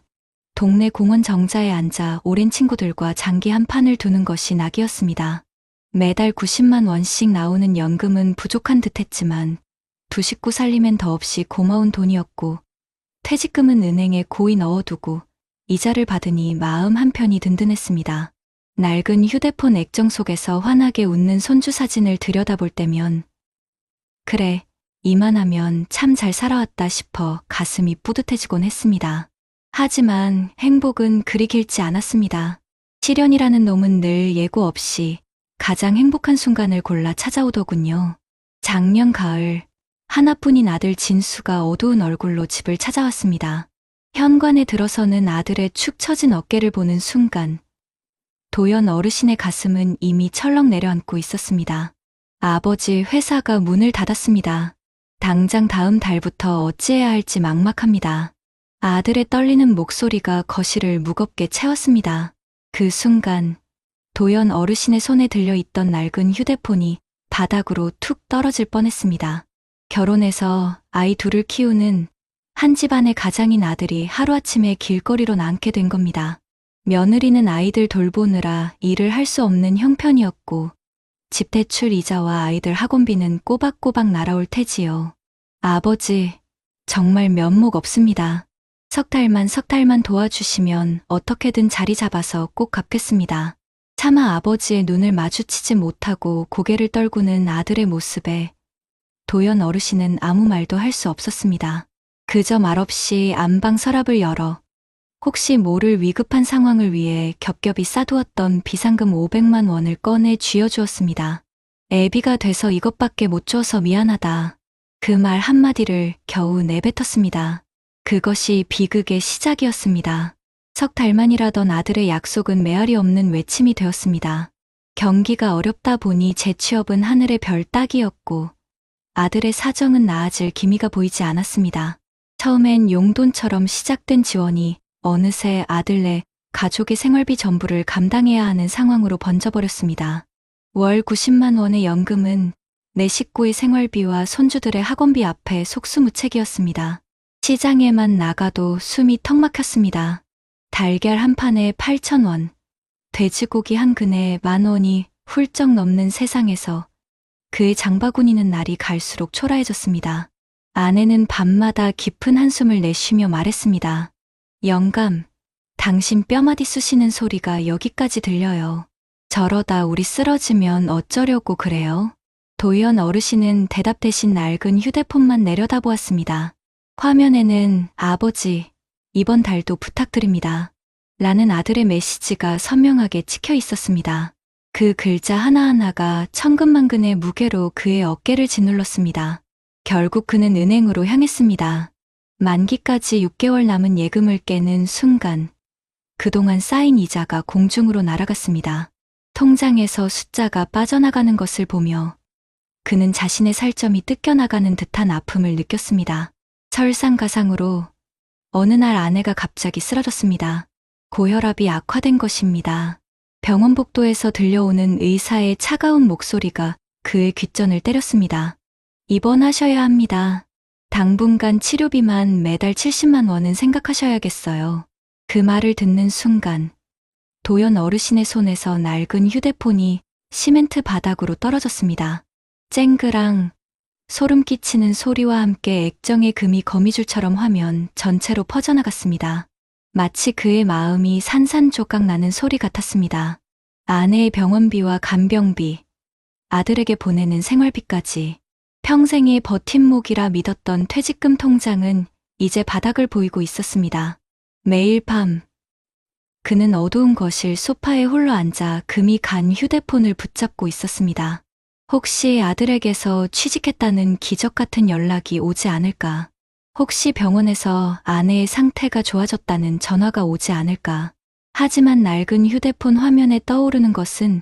동네 공원 정자에 앉아 오랜 친구들과 장기 한 판을 두는 것이 낙이었습니다. 매달 90만 원씩 나오는 연금은 부족한 듯했지만 두 식구 살림엔 더없이 고마운 돈이었고 퇴직금은 은행에 고이 넣어두고 이자를 받으니 마음 한편이 든든했습니다. 낡은 휴대폰 액정 속에서 환하게 웃는 손주 사진을 들여다볼 때면 그래, 이만하면 참 잘 살아왔다 싶어 가슴이 뿌듯해지곤 했습니다. 하지만 행복은 그리 길지 않았습니다. 시련이라는 놈은 늘 예고 없이 가장 행복한 순간을 골라 찾아오더군요. 작년 가을, 하나뿐인 아들 진수가 어두운 얼굴로 집을 찾아왔습니다. 현관에 들어서는 아들의 축 처진 어깨를 보는 순간, 도연 어르신의 가슴은 이미 철렁 내려앉고 있었습니다. 아버지 회사가 문을 닫았습니다. 당장 다음 달부터 어찌해야 할지 막막합니다. 아들의 떨리는 목소리가 거실을 무겁게 채웠습니다. 그 순간 도연 어르신의 손에 들려있던 낡은 휴대폰이 바닥으로 툭 떨어질 뻔했습니다. 결혼해서 아이 둘을 키우는 한 집안의 가장인 아들이 하루아침에 길거리로 나앉게 된 겁니다. 며느리는 아이들 돌보느라 일을 할 수 없는 형편이었고 집 대출 이자와 아이들 학원비는 꼬박꼬박 날아올 테지요. 아버지, 정말 면목 없습니다. 석 달만 도와주시면 어떻게든 자리 잡아서 꼭 갚겠습니다. 차마 아버지의 눈을 마주치지 못하고 고개를 떨구는 아들의 모습에 도연 어르신은 아무 말도 할 수 없었습니다. 그저 말없이 안방 서랍을 열어 혹시 모를 위급한 상황을 위해 겹겹이 싸두었던 비상금 500만 원을 꺼내 쥐어주었습니다. 애비가 돼서 이것밖에 못 줘서 미안하다. 그 말 한마디를 겨우 내뱉었습니다. 그것이 비극의 시작이었습니다. 석 달만이라던 아들의 약속은 메아리 없는 외침이 되었습니다. 경기가 어렵다 보니 재취업은 하늘의 별 따기였고 아들의 사정은 나아질 기미가 보이지 않았습니다. 처음엔 용돈처럼 시작된 지원이 어느새 아들네 가족의 생활비 전부를 감당해야 하는 상황으로 번져버렸습니다. 월 90만 원의 연금은 내 식구의 생활비와 손주들의 학원비 앞에 속수무책이었습니다. 시장에만 나가도 숨이 턱 막혔습니다. 달걀 한 판에 8,000원, 돼지고기 한 근에 10,000원이 훌쩍 넘는 세상에서 그의 장바구니는 날이 갈수록 초라해졌습니다. 아내는 밤마다 깊은 한숨을 내쉬며 말했습니다. 영감, 당신 뼈마디 쑤시는 소리가 여기까지 들려요. 저러다 우리 쓰러지면 어쩌려고 그래요? 도연 어르신은 대답 대신 낡은 휴대폰만 내려다보았습니다. 화면에는 아버지, 이번 달도 부탁드립니다. 라는 아들의 메시지가 선명하게 찍혀 있었습니다. 그 글자 하나하나가 천근만근의 무게로 그의 어깨를 짓눌렀습니다. 결국 그는 은행으로 향했습니다. 만기까지 6개월 남은 예금을 깨는 순간 그동안 쌓인 이자가 공중으로 날아갔습니다. 통장에서 숫자가 빠져나가는 것을 보며 그는 자신의 살점이 뜯겨나가는 듯한 아픔을 느꼈습니다. 설상가상으로 어느 날 아내가 갑자기 쓰러졌습니다. 고혈압이 악화된 것입니다. 병원 복도에서 들려오는 의사의 차가운 목소리가 그의 귓전을 때렸습니다. 입원하셔야 합니다. 당분간 치료비만 매달 70만 원은 생각하셔야겠어요. 그 말을 듣는 순간 도연 어르신의 손에서 낡은 휴대폰이 시멘트 바닥으로 떨어졌습니다. 쨍그랑 소름 끼치는 소리와 함께 액정의 금이 거미줄처럼 화면 전체로 퍼져나갔습니다. 마치 그의 마음이 산산조각 나는 소리 같았습니다. 아내의 병원비와 간병비, 아들에게 보내는 생활비까지 평생의 버팀목이라 믿었던 퇴직금 통장은 이제 바닥을 보이고 있었습니다. 매일 밤 그는 어두운 거실 소파에 홀로 앉아 금이 간 휴대폰을 붙잡고 있었습니다. 혹시 아들에게서 취직했다는 기적 같은 연락이 오지 않을까? 혹시 병원에서 아내의 상태가 좋아졌다는 전화가 오지 않을까? 하지만 낡은 휴대폰 화면에 떠오르는 것은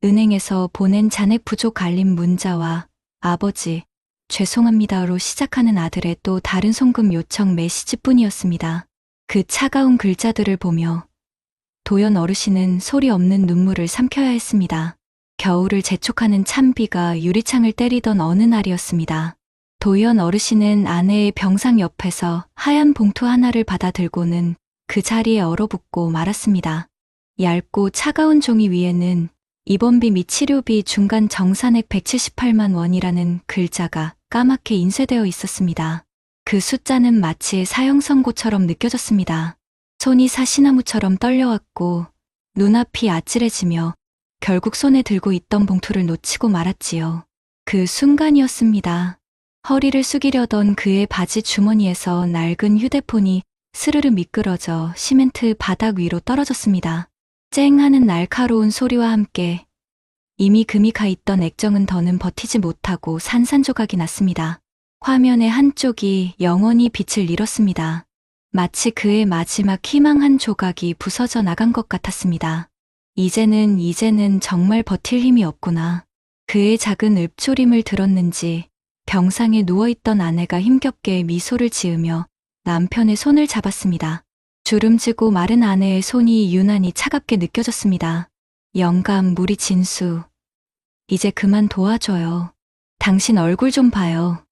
은행에서 보낸 잔액 부족 알림 문자와 아버지, 죄송합니다로 시작하는 아들의 또 다른 송금 요청 메시지뿐이었습니다. 그 차가운 글자들을 보며 도연 어르신은 소리 없는 눈물을 삼켜야 했습니다. 겨울을 재촉하는 찬비가 유리창을 때리던 어느 날이었습니다. 도연 어르신은 아내의 병상 옆에서 하얀 봉투 하나를 받아들고는 그 자리에 얼어붙고 말았습니다. 얇고 차가운 종이 위에는 입원비 및 치료비 중간 정산액 178만 원이라는 글자가 까맣게 인쇄되어 있었습니다. 그 숫자는 마치 사형 선고처럼 느껴졌습니다. 손이 사시나무처럼 떨려왔고 눈앞이 아찔해지며 결국 손에 들고 있던 봉투를 놓치고 말았지요. 그 순간이었습니다. 허리를 숙이려던 그의 바지 주머니에서 낡은 휴대폰이 스르르 미끄러져 시멘트 바닥 위로 떨어졌습니다. 쨍 하는 날카로운 소리와 함께 이미 금이 가 있던 액정은 더는 버티지 못하고 산산조각이 났습니다. 화면의 한쪽이 영원히 빛을 잃었습니다. 마치 그의 마지막 희망 한 조각이 부서져 나간 것 같았습니다. 이제는 정말 버틸 힘이 없구나. 그의 작은 읊조림을 들었는지 병상에 누워있던 아내가 힘겹게 미소를 지으며 남편의 손을 잡았습니다. 주름지고 마른 아내의 손이 유난히 차갑게 느껴졌습니다. 영감, 무리 진수. 이제 그만 도와줘요. 당신 얼굴 좀 봐요.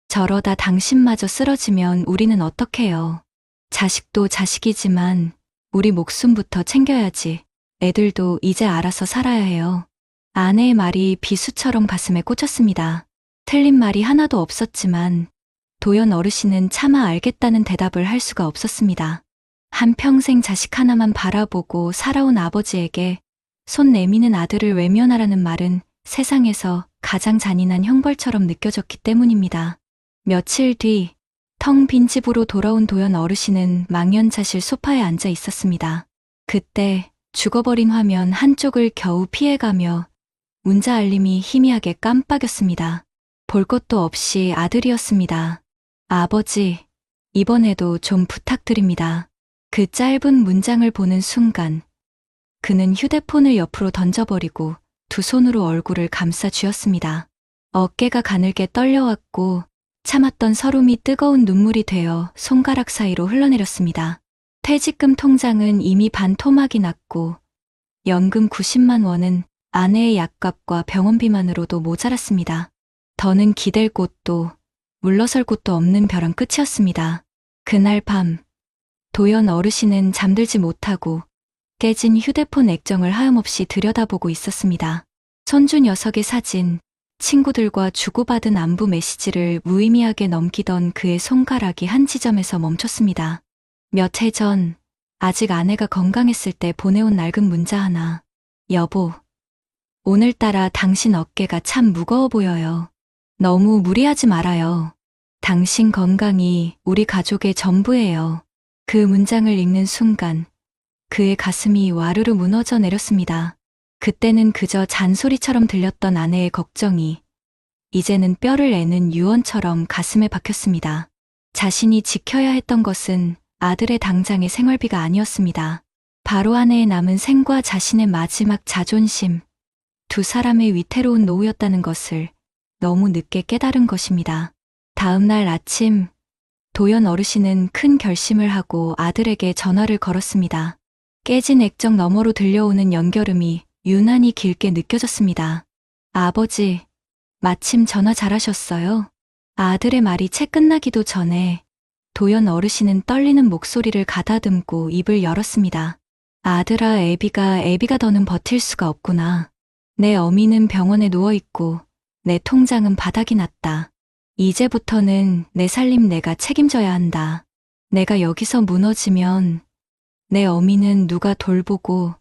저러다 당신마저 쓰러지면 우리는 어떡해요. 자식도 자식이지만 우리 목숨부터 챙겨야지. 애들도 이제 알아서 살아야 해요. 아내의 말이 비수처럼 가슴에 꽂혔습니다. 틀린 말이 하나도 없었지만 도연 어르신은 차마 알겠다는 대답을 할 수가 없었습니다. 한평생 자식 하나만 바라보고 살아온 아버지에게 손 내미는 아들을 외면하라는 말은 세상에서 가장 잔인한 형벌처럼 느껴졌기 때문입니다. 며칠 뒤 텅 빈 집으로 돌아온 도연 어르신은 망연자실 소파에 앉아 있었습니다. 그때 죽어버린 화면 한쪽을 겨우 피해가며 문자 알림이 희미하게 깜빡였습니다. 볼 것도 없이 아들이었습니다. 아버지, 이번에도 좀 부탁드립니다. 그 짧은 문장을 보는 순간 그는 휴대폰을 옆으로 던져버리고 두 손으로 얼굴을 감싸 쥐었습니다. 어깨가 가늘게 떨려왔고 참았던 서름이 뜨거운 눈물이 되어 손가락 사이로 흘러내렸습니다. 퇴직금 통장은 이미 반 토막이 났고 연금 90만 원은 아내의 약값과 병원비만으로도 모자랐습니다. 더는 기댈 곳도 물러설 곳도 없는 벼랑 끝이었습니다. 그날 밤 도연 어르신은 잠들지 못하고 깨진 휴대폰 액정을 하염없이 들여다보고 있었습니다. 손주 녀석의 사진, 친구들과 주고받은 안부 메시지를 무의미하게 넘기던 그의 손가락이 한 지점에서 멈췄습니다. 몇 해 전, 아직 아내가 건강했을 때 보내온 낡은 문자 하나. 여보, 오늘따라 당신 어깨가 참 무거워 보여요. 너무 무리하지 말아요. 당신 건강이 우리 가족의 전부예요. 그 문장을 읽는 순간 그의 가슴이 와르르 무너져 내렸습니다. 그때는 그저 잔소리처럼 들렸던 아내의 걱정이 이제는 뼈를 애는 유언처럼 가슴에 박혔습니다. 자신이 지켜야 했던 것은 아들의 당장의 생활비가 아니었습니다. 바로 아내의 남은 생과 자신의 마지막 자존심, 두 사람의 위태로운 노후였다는 것을 너무 늦게 깨달은 것입니다. 다음 날 아침, 도연 어르신은 큰 결심을 하고 아들에게 전화를 걸었습니다. 깨진 액정 너머로 들려오는 연결음이 유난히 길게 느껴졌습니다. 아버지, 마침 전화 잘하셨어요. 아들의 말이 채 끝나기도 전에 도연 어르신은 떨리는 목소리를 가다듬고 입을 열었습니다. 아들아, 애비가 더는 버틸 수가 없구나. 내 어미는 병원에 누워있고 내 통장은 바닥이 났다. 이제부터는 내 살림 내가 책임져야 한다. 내가 여기서 무너지면 내 어미는 누가 돌보고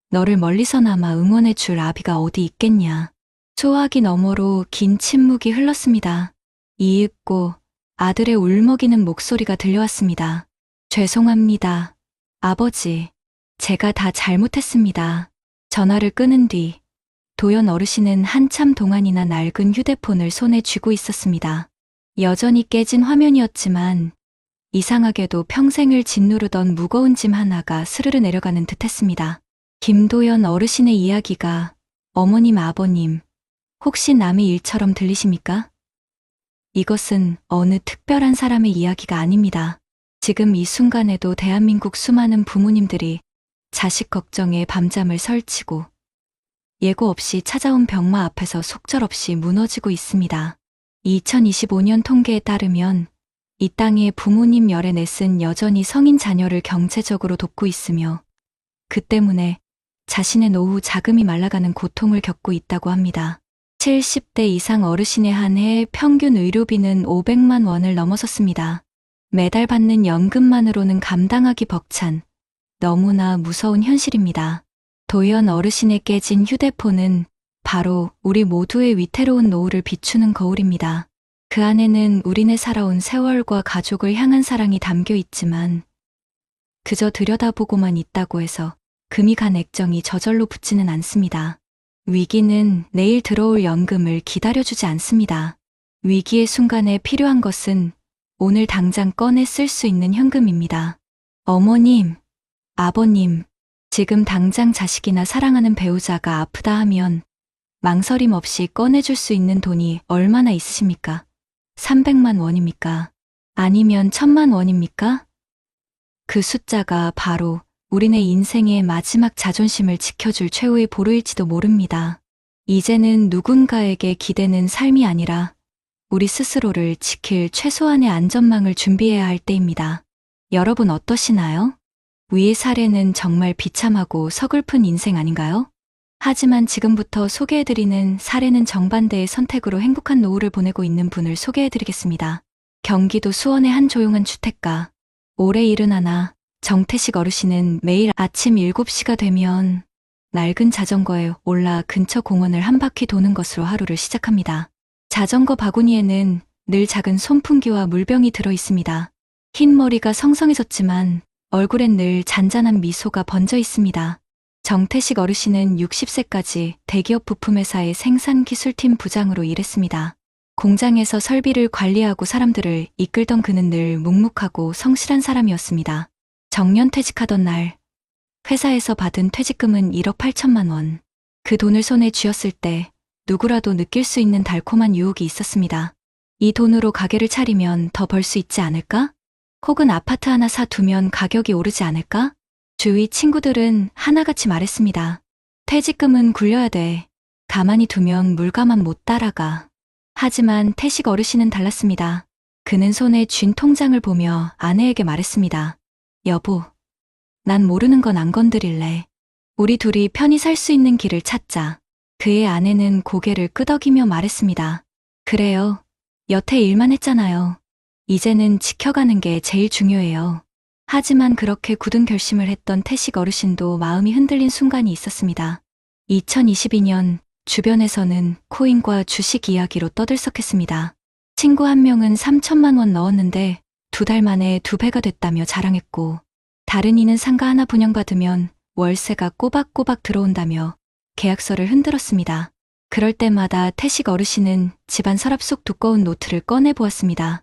너를 멀리서나마 응원해 줄 아비가 어디 있겠냐. 소화기 너머로 긴 침묵이 흘렀습니다. 이윽고 아들의 울먹이는 목소리가 들려왔습니다. 죄송합니다. 아버지, 제가 다 잘못했습니다. 전화를 끊은 뒤 도연 어르신은 한참 동안이나 낡은 휴대폰을 손에 쥐고 있었습니다. 여전히 깨진 화면이었지만 이상하게도 평생을 짓누르던 무거운 짐 하나가 스르르 내려가는 듯했습니다. 김도연 어르신의 이야기가 어머님, 아버님, 혹시 남의 일처럼 들리십니까? 이것은 어느 특별한 사람의 이야기가 아닙니다. 지금 이 순간에도 대한민국 수많은 부모님들이 자식 걱정에 밤잠을 설치고 예고 없이 찾아온 병마 앞에서 속절없이 무너지고 있습니다. 2025년 통계에 따르면 이 땅에 부모님 14넷은 여전히 성인 자녀를 경제적으로 돕고 있으며 그 때문에 자신의 노후 자금이 말라가는 고통을 겪고 있다고 합니다. 70대 이상 어르신의 한 해 평균 의료비는 500만 원을 넘어섰습니다. 매달 받는 연금만으로는 감당하기 벅찬 너무나 무서운 현실입니다. 도연 어르신의 깨진 휴대폰은 바로 우리 모두의 위태로운 노후를 비추는 거울입니다. 그 안에는 우리네 살아온 세월과 가족을 향한 사랑이 담겨 있지만 그저 들여다보고만 있다고 해서 금이 간 액정이 저절로 붙지는 않습니다. 위기는 내일 들어올 연금을 기다려주지 않습니다. 위기의 순간에 필요한 것은 오늘 당장 꺼내 쓸 수 있는 현금입니다. 어머님, 아버님, 지금 당장 자식이나 사랑하는 배우자가 아프다 하면 망설임 없이 꺼내줄 수 있는 돈이 얼마나 있으십니까? 300만 원입니까? 아니면 1000만 원입니까? 그 숫자가 바로 우리네 인생의 마지막 자존심을 지켜줄 최후의 보루일지도 모릅니다. 이제는 누군가에게 기대는 삶이 아니라 우리 스스로를 지킬 최소한의 안전망을 준비해야 할 때입니다. 여러분 어떠시나요? 위의 사례는 정말 비참하고 서글픈 인생 아닌가요? 하지만 지금부터 소개해드리는 사례는 정반대의 선택으로 행복한 노후를 보내고 있는 분을 소개해드리겠습니다. 경기도 수원의 한 조용한 주택가. 올해 71, 정태식 어르신은 매일 아침 7시가 되면 낡은 자전거에 올라 근처 공원을 한 바퀴 도는 것으로 하루를 시작합니다. 자전거 바구니에는 늘 작은 손풍기와 물병이 들어 있습니다. 흰 머리가 성성해졌지만 얼굴엔 늘 잔잔한 미소가 번져 있습니다. 정태식 어르신은 60세까지 대기업 부품회사의 생산기술팀 부장으로 일했습니다. 공장에서 설비를 관리하고 사람들을 이끌던 그는 늘 묵묵하고 성실한 사람이었습니다. 정년퇴직하던 날 회사에서 받은 퇴직금은 1억 8천만 원. 그 돈을 손에 쥐었을 때 누구라도 느낄 수 있는 달콤한 유혹이 있었습니다. 이 돈으로 가게를 차리면 더 벌 수 있지 않을까? 혹은 아파트 하나 사두면 가격이 오르지 않을까? 주위 친구들은 하나같이 말했습니다. 퇴직금은 굴려야 돼. 가만히 두면 물가만 못 따라가. 하지만 태식 어르신은 달랐습니다. 그는 손에 쥔 통장을 보며 아내에게 말했습니다. 여보, 난 모르는 건 안 건드릴래. 우리 둘이 편히 살 수 있는 길을 찾자. 그의 아내는 고개를 끄덕이며 말했습니다. 그래요. 여태 일만 했잖아요. 이제는 지켜가는 게 제일 중요해요. 하지만 그렇게 굳은 결심을 했던 태식 어르신도 마음이 흔들린 순간이 있었습니다. 2022년 주변에서는 코인과 주식 이야기로 떠들썩했습니다. 친구 한 명은 3천만 원 넣었는데 2달 만에 2배가 됐다며 자랑했고, 다른 이는 상가 하나 분양받으면 월세가 꼬박꼬박 들어온다며 계약서를 흔들었습니다. 그럴 때마다 태식 어르신은 집안 서랍 속 두꺼운 노트를 꺼내보았습니다.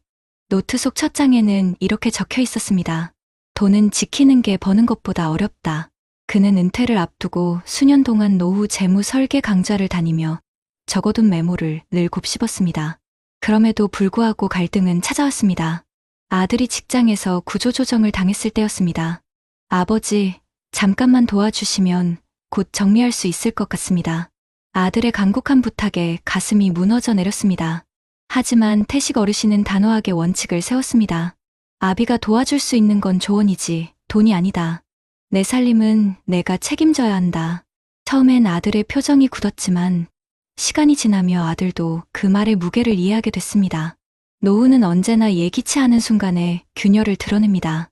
노트 속 첫 장에는 이렇게 적혀 있었습니다. 돈은 지키는 게 버는 것보다 어렵다. 그는 은퇴를 앞두고 수년 동안 노후 재무 설계 강좌를 다니며 적어둔 메모를 늘 곱씹었습니다. 그럼에도 불구하고 갈등은 찾아왔습니다. 아들이 직장에서 구조조정을 당했을 때였습니다. 아버지, 잠깐만 도와주시면 곧 정리할 수 있을 것 같습니다. 아들의 간곡한 부탁에 가슴이 무너져 내렸습니다. 하지만 태식 어르신은 단호하게 원칙을 세웠습니다. 아비가 도와줄 수 있는 건 조언이지 돈이 아니다. 내 살림은 내가 책임져야 한다. 처음엔 아들의 표정이 굳었지만 시간이 지나며 아들도 그 말의 무게를 이해하게 됐습니다. 노후는 언제나 예기치 않은 순간에 균열을 드러냅니다.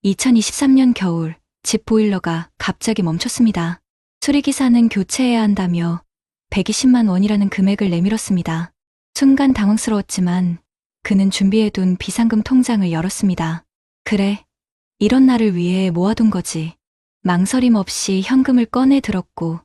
2023년 겨울 집 보일러가 갑자기 멈췄습니다. 수리기사는 교체해야 한다며 120만 원이라는 금액을 내밀었습니다. 순간 당황스러웠지만 그는 준비해둔 비상금 통장을 열었습니다. 그래, 이런 날을 위해 모아둔 거지. 망설임 없이 현금을 꺼내 들었고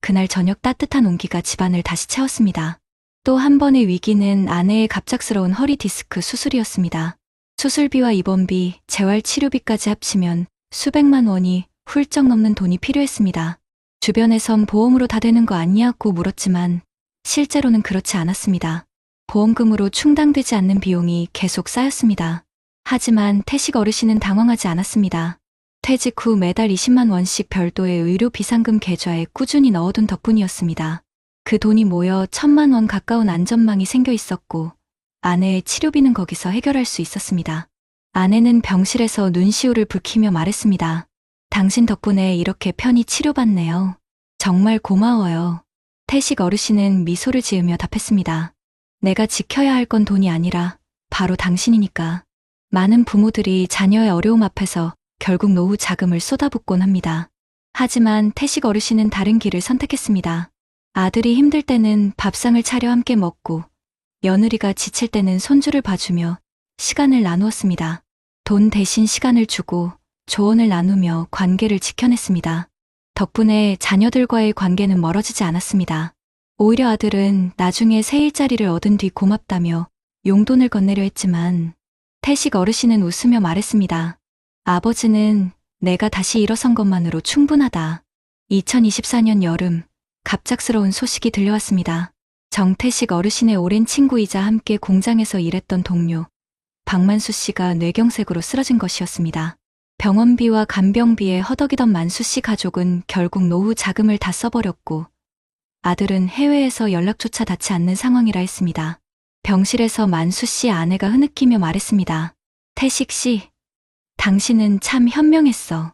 그날 저녁 따뜻한 온기가 집안을 다시 채웠습니다. 또 한 번의 위기는 아내의 갑작스러운 허리 디스크 수술이었습니다. 수술비와 입원비, 재활치료비까지 합치면 수백만 원이 훌쩍 넘는 돈이 필요했습니다. 주변에선 보험으로 다 되는 거 아니냐고 물었지만 실제로는 그렇지 않았습니다. 보험금으로 충당되지 않는 비용이 계속 쌓였습니다. 하지만 태식 어르신은 당황하지 않았습니다. 퇴직 후 매달 20만 원씩 별도의 의료 비상금 계좌에 꾸준히 넣어둔 덕분이었습니다. 그 돈이 모여 1,000만 원 가까운 안전망이 생겨 있었고 아내의 치료비는 거기서 해결할 수 있었습니다. 아내는 병실에서 눈시울을 붉히며 말했습니다. 당신 덕분에 이렇게 편히 치료받네요. 정말 고마워요. 태식 어르신은 미소를 지으며 답했습니다. 내가 지켜야 할 건 돈이 아니라 바로 당신이니까. 많은 부모들이 자녀의 어려움 앞에서 결국 노후 자금을 쏟아붓곤 합니다. 하지만 태식 어르신은 다른 길을 선택했습니다. 아들이 힘들 때는 밥상을 차려 함께 먹고 며느리가 지칠 때는 손주를 봐주며 시간을 나누었습니다. 돈 대신 시간을 주고 조언을 나누며 관계를 지켜냈습니다. 덕분에 자녀들과의 관계는 멀어지지 않았습니다. 오히려 아들은 나중에 새 일자리를 얻은 뒤 고맙다며 용돈을 건네려 했지만 태식 어르신은 웃으며 말했습니다. 아버지는 내가 다시 일어선 것만으로 충분하다. 2024년 여름 갑작스러운 소식이 들려왔습니다. 정태식 어르신의 오랜 친구이자 함께 공장에서 일했던 동료 박만수 씨가 뇌경색으로 쓰러진 것이었습니다. 병원비와 간병비에 허덕이던 만수 씨 가족은 결국 노후 자금을 다 써버렸고 아들은 해외에서 연락조차 닿지 않는 상황이라 했습니다. 병실에서 만수 씨 아내가 흐느끼며 말했습니다. 태식 씨, 당신은 참 현명했어.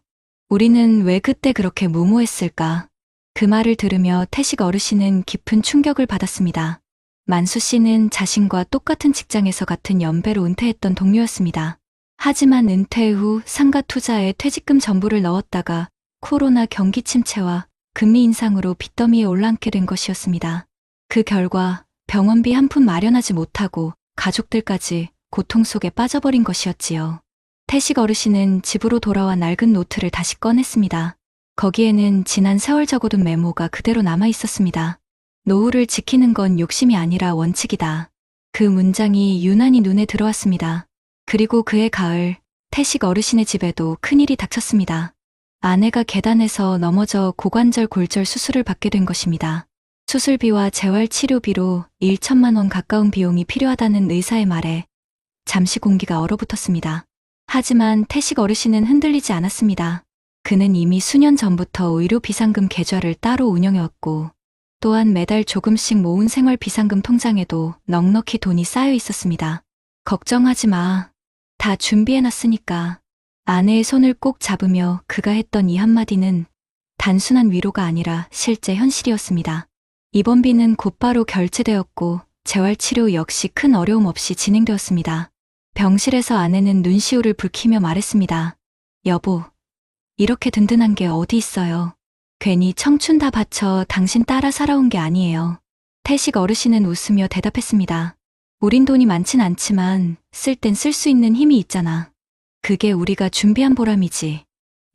우리는 왜 그때 그렇게 무모했을까? 그 말을 들으며 태식 어르신은 깊은 충격을 받았습니다. 만수 씨는 자신과 똑같은 직장에서 같은 연배로 은퇴했던 동료였습니다. 하지만 은퇴 후 상가 투자에 퇴직금 전부를 넣었다가 코로나 경기 침체와 금리 인상으로 빚더미에 올라앉게 된 것이었습니다. 그 결과 병원비 한 푼 마련하지 못하고 가족들까지 고통 속에 빠져버린 것이었지요. 태식 어르신은 집으로 돌아와 낡은 노트를 다시 꺼냈습니다. 거기에는 지난 세월 적어둔 메모가 그대로 남아 있었습니다. 노후를 지키는 건 욕심이 아니라 원칙이다. 그 문장이 유난히 눈에 들어왔습니다. 그리고 그해 가을, 태식 어르신의 집에도 큰일이 닥쳤습니다. 아내가 계단에서 넘어져 고관절 골절 수술을 받게 된 것입니다. 수술비와 재활치료비로 1천만 원 가까운 비용이 필요하다는 의사의 말에 잠시 공기가 얼어붙었습니다. 하지만 태식 어르신은 흔들리지 않았습니다. 그는 이미 수년 전부터 의료 비상금 계좌를 따로 운영해왔고 또한 매달 조금씩 모은 생활 비상금 통장에도 넉넉히 돈이 쌓여 있었습니다. 걱정하지 마. 다 준비해놨으니까. 아내의 손을 꼭 잡으며 그가 했던 이 한마디는 단순한 위로가 아니라 실제 현실이었습니다. 입원비는 곧바로 결제되었고 재활치료 역시 큰 어려움 없이 진행되었습니다. 병실에서 아내는 눈시울을 붉히며 말했습니다. 여보, 이렇게 든든한 게 어디 있어요. 괜히 청춘 다 바쳐 당신 따라 살아온 게 아니에요. 태식 어르신은 웃으며 대답했습니다. 우린 돈이 많진 않지만 쓸 땐 쓸 수 있는 힘이 있잖아. 그게 우리가 준비한 보람이지.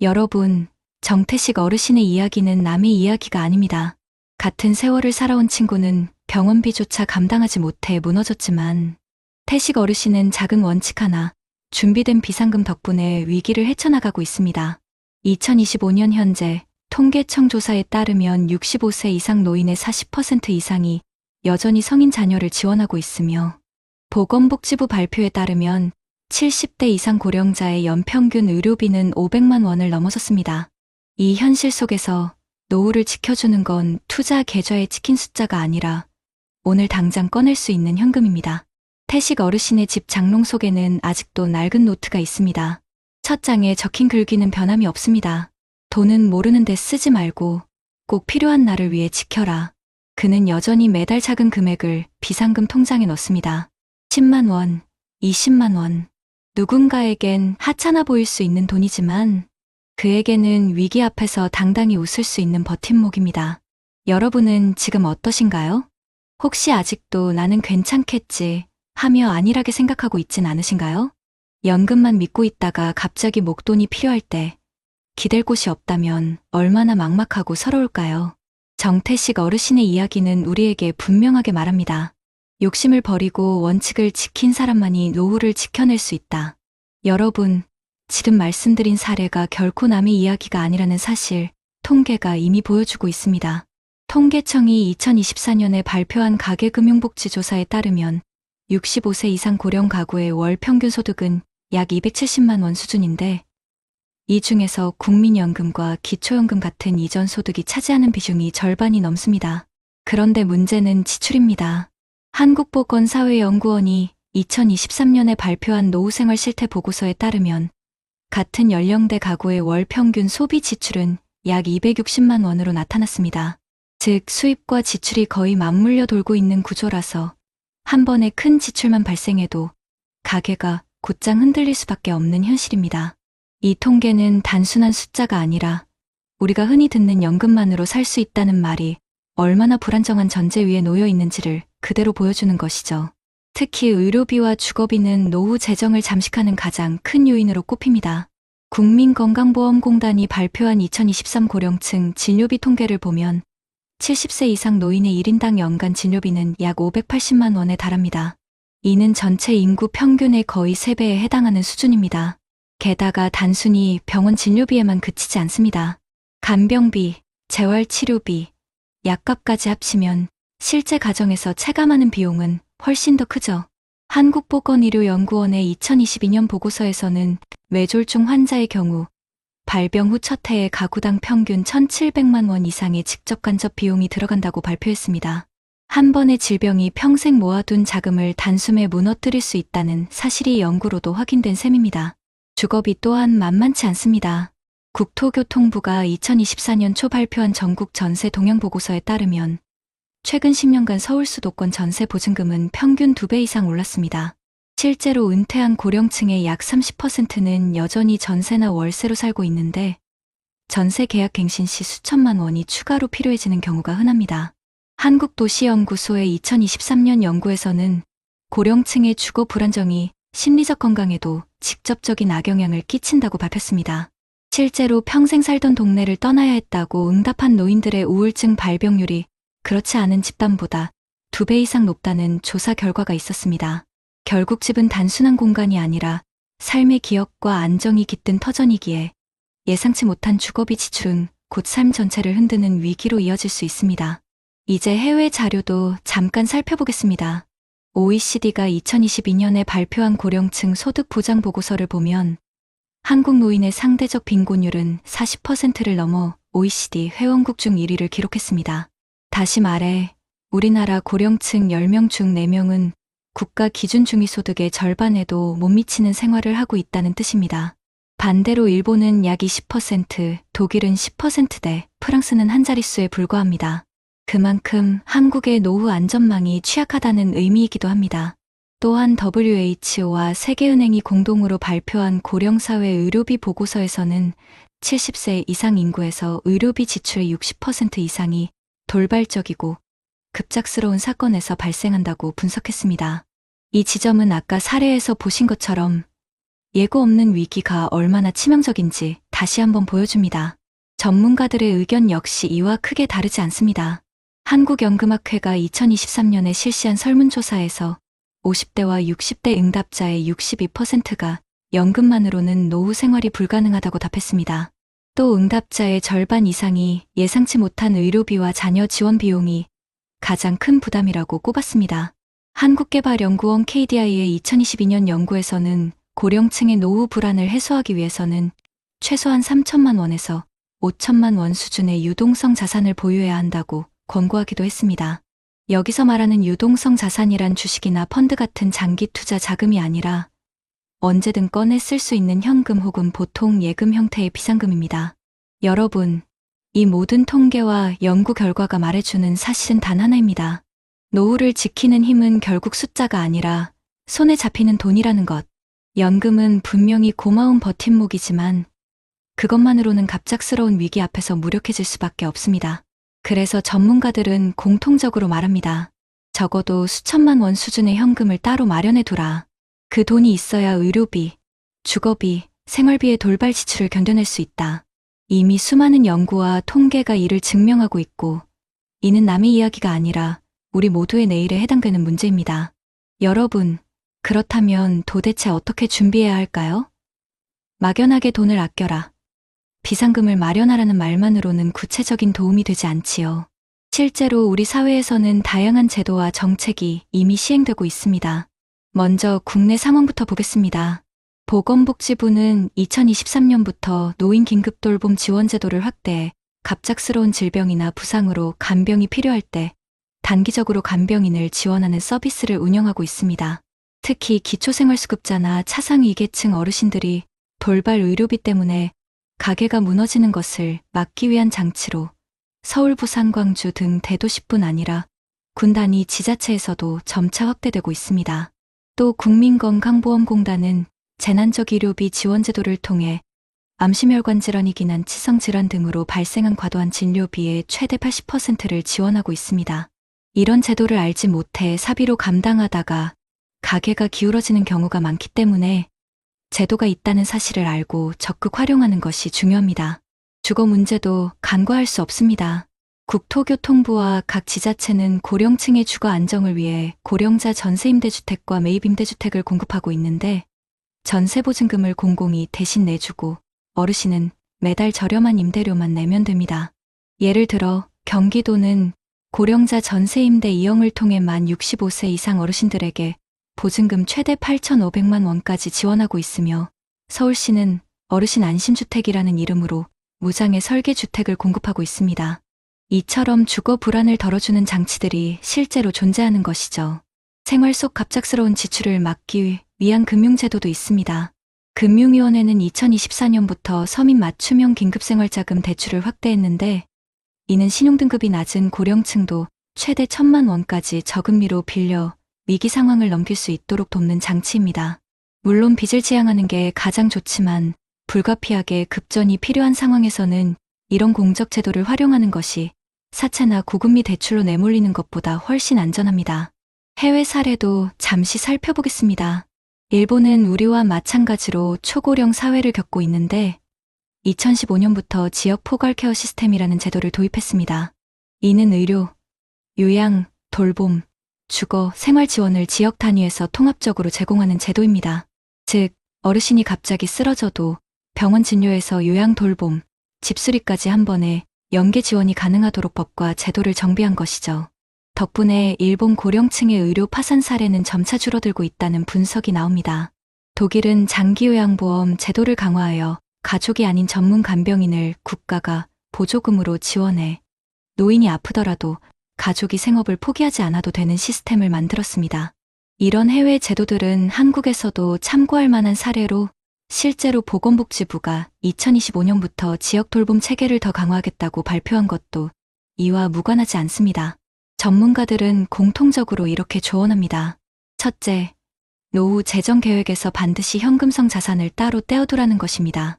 여러분, 정태식 어르신의 이야기는 남의 이야기가 아닙니다. 같은 세월을 살아온 친구는 병원비조차 감당하지 못해 무너졌지만 태식 어르신은 작은 원칙 하나, 준비된 비상금 덕분에 위기를 헤쳐나가고 있습니다. 2025년 현재 통계청 조사에 따르면 65세 이상 노인의 40% 이상이 여전히 성인 자녀를 지원하고 있으며 보건복지부 발표에 따르면 70대 이상 고령자의 연평균 의료비는 500만 원을 넘어섰습니다. 이 현실 속에서 노후를 지켜주는 건 투자 계좌에 찍힌 숫자가 아니라 오늘 당장 꺼낼 수 있는 현금입니다. 태식 어르신의 집 장롱 속에는 아직도 낡은 노트가 있습니다. 첫 장에 적힌 글귀는 변함이 없습니다. 돈은 모르는데 쓰지 말고 꼭 필요한 나를 위해 지켜라. 그는 여전히 매달 작은 금액을 비상금 통장에 넣습니다. 10만 원, 20만 원. 누군가에겐 하찮아 보일 수 있는 돈이지만 그에게는 위기 앞에서 당당히 웃을 수 있는 버팀목입니다. 여러분은 지금 어떠신가요? 혹시 아직도 나는 괜찮겠지 하며 안일하게 생각하고 있진 않으신가요? 연금만 믿고 있다가 갑자기 목돈이 필요할 때 기댈 곳이 없다면 얼마나 막막하고 서러울까요? 정태식 어르신의 이야기는 우리에게 분명하게 말합니다. 욕심을 버리고 원칙을 지킨 사람만이 노후를 지켜낼 수 있다. 여러분, 지금 말씀드린 사례가 결코 남의 이야기가 아니라는 사실, 통계가 이미 보여주고 있습니다. 통계청이 2024년에 발표한 가계금융복지조사에 따르면 65세 이상 고령 가구의 월 평균 소득은 약 270만 원 수준인데 이 중에서 국민연금과 기초연금 같은 이전 소득이 차지하는 비중이 절반이 넘습니다. 그런데 문제는 지출입니다. 한국보건사회연구원이 2023년에 발표한 노후생활 실태 보고서에 따르면 같은 연령대 가구의 월 평균 소비 지출은 약 260만 원으로 나타났습니다. 즉 수입과 지출이 거의 맞물려 돌고 있는 구조라서 한 번에 큰 지출만 발생해도 가계가 곧장 흔들릴 수밖에 없는 현실입니다. 이 통계는 단순한 숫자가 아니라 우리가 흔히 듣는 연금만으로 살 수 있다는 말이 얼마나 불안정한 전제 위에 놓여 있는지를 그대로 보여주는 것이죠. 특히 의료비와 주거비는 노후 재정을 잠식하는 가장 큰 요인으로 꼽힙니다. 국민건강보험공단이 발표한 2023 고령층 진료비 통계를 보면 70세 이상 노인의 1인당 연간 진료비는 약 580만 원에 달합니다. 이는 전체 인구 평균의 거의 3배에 해당하는 수준입니다. 게다가 단순히 병원 진료비에만 그치지 않습니다. 간병비, 재활치료비, 약값까지 합치면 실제 가정에서 체감하는 비용은 훨씬 더 크죠. 한국보건의료연구원의 2022년 보고서에서는 뇌졸중 환자의 경우 발병 후 첫 해에 가구당 평균 1,700만 원 이상의 직접간접 비용이 들어간다고 발표했습니다. 한 번의 질병이 평생 모아둔 자금을 단숨에 무너뜨릴 수 있다는 사실이 연구로도 확인된 셈입니다. 주거비 또한 만만치 않습니다. 국토교통부가 2024년 초 발표한 전국 전세 동향 보고서에 따르면 최근 10년간 서울 수도권 전세 보증금은 평균 2배 이상 올랐습니다. 실제로 은퇴한 고령층의 약 30%는 여전히 전세나 월세로 살고 있는데 전세 계약 갱신 시 수천만 원이 추가로 필요해지는 경우가 흔합니다. 한국도시연구소의 2023년 연구에서는 고령층의 주거 불안정이 심리적 건강에도 직접적인 악영향을 끼친다고 밝혔습니다. 실제로 평생 살던 동네를 떠나야 했다고 응답한 노인들의 우울증 발병률이 그렇지 않은 집단보다 2배 이상 높다는 조사 결과가 있었습니다. 결국 집은 단순한 공간이 아니라 삶의 기억과 안정이 깃든 터전이기에 예상치 못한 주거비 지출은 곧 삶 전체를 흔드는 위기로 이어질 수 있습니다. 이제 해외 자료도 잠깐 살펴보겠습니다. OECD가 2022년에 발표한 고령층 소득 보장 보고서를 보면 한국 노인의 상대적 빈곤율은 40%를 넘어 OECD 회원국 중 1위를 기록했습니다. 다시 말해 우리나라 고령층 10명 중 4명은 국가 기준 중위소득의 절반에도 못 미치는 생활을 하고 있다는 뜻입니다. 반대로 일본은 약 20%, 독일은 10%대, 프랑스는 한 자릿수에 불과합니다. 그만큼 한국의 노후 안전망이 취약하다는 의미이기도 합니다. 또한 WHO와 세계은행이 공동으로 발표한 고령사회 의료비 보고서에서는 70세 이상 인구에서 의료비 지출의 60% 이상이 돌발적이고 급작스러운 사건에서 발생한다고 분석했습니다. 이 지점은 아까 사례에서 보신 것처럼 예고 없는 위기가 얼마나 치명적인지 다시 한번 보여줍니다. 전문가들의 의견 역시 이와 크게 다르지 않습니다. 한국연금학회가 2023년에 실시한 설문조사에서 50대와 60대 응답자의 62%가 연금만으로는 노후 생활이 불가능하다고 답했습니다. 또 응답자의 절반 이상이 예상치 못한 의료비와 자녀 지원 비용이 가장 큰 부담이라고 꼽았습니다. 한국개발연구원 KDI의 2022년 연구에서는 고령층의 노후 불안을 해소하기 위해서는 최소한 3천만 원에서 5천만 원 수준의 유동성 자산을 보유해야 한다고 권고하기도 했습니다. 여기서 말하는 유동성 자산이란 주식이나 펀드 같은 장기 투자 자금이 아니라 언제든 꺼내 쓸 수 있는 현금 혹은 보통 예금 형태의 비상금입니다. 여러분, 이 모든 통계와 연구 결과가 말해주는 사실은 단 하나입니다. 노후를 지키는 힘은 결국 숫자가 아니라 손에 잡히는 돈이라는 것. 연금은 분명히 고마운 버팀목이지만 그것만으로는 갑작스러운 위기 앞에서 무력해질 수밖에 없습니다. 그래서 전문가들은 공통적으로 말합니다. 적어도 수천만 원 수준의 현금을 따로 마련해 두라. 그 돈이 있어야 의료비, 주거비, 생활비의 돌발 지출을 견뎌낼 수 있다. 이미 수많은 연구와 통계가 이를 증명하고 있고, 이는 남의 이야기가 아니라 우리 모두의 내일에 해당되는 문제입니다. 여러분, 그렇다면 도대체 어떻게 준비해야 할까요? 막연하게 돈을 아껴라. 비상금을 마련하라는 말만으로는 구체적인 도움이 되지 않지요. 실제로 우리 사회에서는 다양한 제도와 정책이 이미 시행되고 있습니다. 먼저 국내 상황부터 보겠습니다. 보건복지부는 2023년부터 노인 긴급돌봄 지원제도를 확대해 갑작스러운 질병이나 부상으로 간병이 필요할 때 단기적으로 간병인을 지원하는 서비스를 운영하고 있습니다. 특히 기초생활수급자나 차상위계층 어르신들이 돌발 의료비 때문에 가게가 무너지는 것을 막기 위한 장치로 서울, 부산, 광주 등 대도시뿐 아니라 군 단위 지자체에서도 점차 확대되고 있습니다. 또 국민건강보험공단은 재난적 의료비 지원제도를 통해 암심혈관 질환이긴 한 치성질환 등으로 발생한 과도한 진료비의 최대 80%를 지원하고 있습니다. 이런 제도를 알지 못해 사비로 감당하다가 가게가 기울어지는 경우가 많기 때문에 제도가 있다는 사실을 알고 적극 활용하는 것이 중요합니다. 주거 문제도 간과할 수 없습니다. 국토교통부와 각 지자체는 고령층의 주거 안정을 위해 고령자 전세임대주택과 매입임대주택을 공급하고 있는데 전세보증금을 공공이 대신 내주고 어르신은 매달 저렴한 임대료만 내면 됩니다. 예를 들어 경기도는 고령자 전세임대 이용을 통해 만 65세 이상 어르신들에게 보증금 최대 8,500만 원까지 지원하고 있으며 서울시는 어르신 안심주택이라는 이름으로 무장의 설계주택을 공급하고 있습니다. 이처럼 주거 불안을 덜어주는 장치들이 실제로 존재하는 것이죠. 생활 속 갑작스러운 지출을 막기 위한 금융제도도 있습니다. 금융위원회는 2024년부터 서민 맞춤형 긴급생활자금 대출을 확대했는데 이는 신용등급이 낮은 고령층도 최대 1,000만 원까지 저금리로 빌려 위기 상황을 넘길 수 있도록 돕는 장치입니다. 물론 빚을 지양하는 게 가장 좋지만 불가피하게 급전이 필요한 상황에서는 이런 공적 제도를 활용하는 것이 사채나 고금리 대출로 내몰리는 것보다 훨씬 안전합니다. 해외 사례도 잠시 살펴보겠습니다. 일본은 우리와 마찬가지로 초고령 사회를 겪고 있는데 2015년부터 지역 포괄 케어 시스템이라는 제도를 도입했습니다. 이는 의료, 요양, 돌봄, 주거, 생활 지원을 지역 단위에서 통합적으로 제공하는 제도입니다. 즉, 어르신이 갑자기 쓰러져도 병원 진료에서 요양 돌봄, 집수리까지 한 번에 연계 지원이 가능하도록 법과 제도를 정비한 것이죠. 덕분에 일본 고령층의 의료 파산 사례는 점차 줄어들고 있다는 분석이 나옵니다. 독일은 장기요양보험 제도를 강화하여 가족이 아닌 전문 간병인을 국가가 보조금으로 지원해 노인이 아프더라도 가족이 생업을 포기하지 않아도 되는 시스템을 만들었습니다. 이런 해외 제도들은 한국에서도 참고할 만한 사례로 실제로 보건복지부가 2025년부터 지역 돌봄 체계를 더 강화하겠다고 발표한 것도 이와 무관하지 않습니다. 전문가들은 공통적으로 이렇게 조언합니다. 첫째, 노후 재정 계획에서 반드시 현금성 자산을 따로 떼어두라는 것입니다.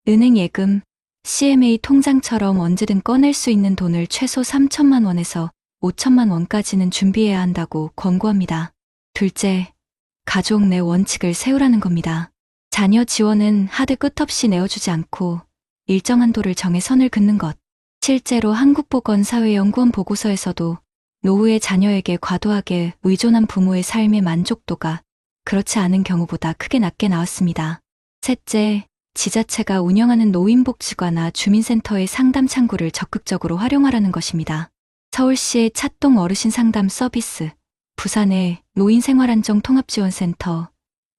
은행 예금, CMA 통장처럼 언제든 꺼낼 수 있는 돈을 최소 3천만 원에서 5천만 원까지는 준비해야 한다고 권고합니다. 둘째, 가족 내 원칙을 세우라는 겁니다. 자녀 지원은 하드 끝없이 내어주지 않고 일정 한도를 정해 선을 긋는 것. 실제로 한국보건사회연구원 보고서에서도 노후에 자녀에게 과도하게 의존한 부모의 삶의 만족도가 그렇지 않은 경우보다 크게 낮게 나왔습니다. 셋째, 지자체가 운영하는 노인복지관이나 주민센터의 상담 창구를 적극적으로 활용하라는 것입니다. 서울시의 찻동 어르신 상담 서비스, 부산의 노인생활안정 통합지원센터,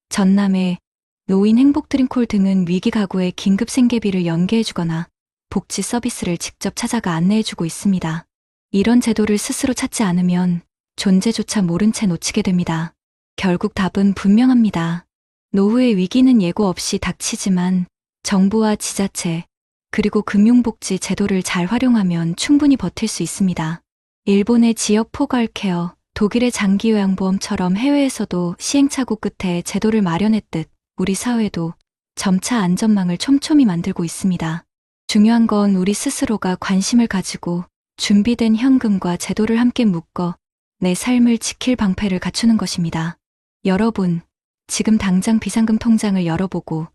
전남의 노인 행복 드림콜 등은 위기 가구에 긴급 생계비를 연계해주거나 복지 서비스를 직접 찾아가 안내해주고 있습니다. 이런 제도를 스스로 찾지 않으면 존재조차 모른 채 놓치게 됩니다. 결국 답은 분명합니다. 노후의 위기는 예고 없이 닥치지만 정부와 지자체, 그리고 금융복지 제도를 잘 활용하면 충분히 버틸 수 있습니다. 일본의 지역 포괄케어, 독일의 장기요양보험처럼 해외에서도 시행착오 끝에 제도를 마련했듯 우리 사회도 점차 안전망을 촘촘히 만들고 있습니다. 중요한 건 우리 스스로가 관심을 가지고 준비된 현금과 제도를 함께 묶어 내 삶을 지킬 방패를 갖추는 것입니다. 여러분, 지금 당장 비상금 통장을 열어보고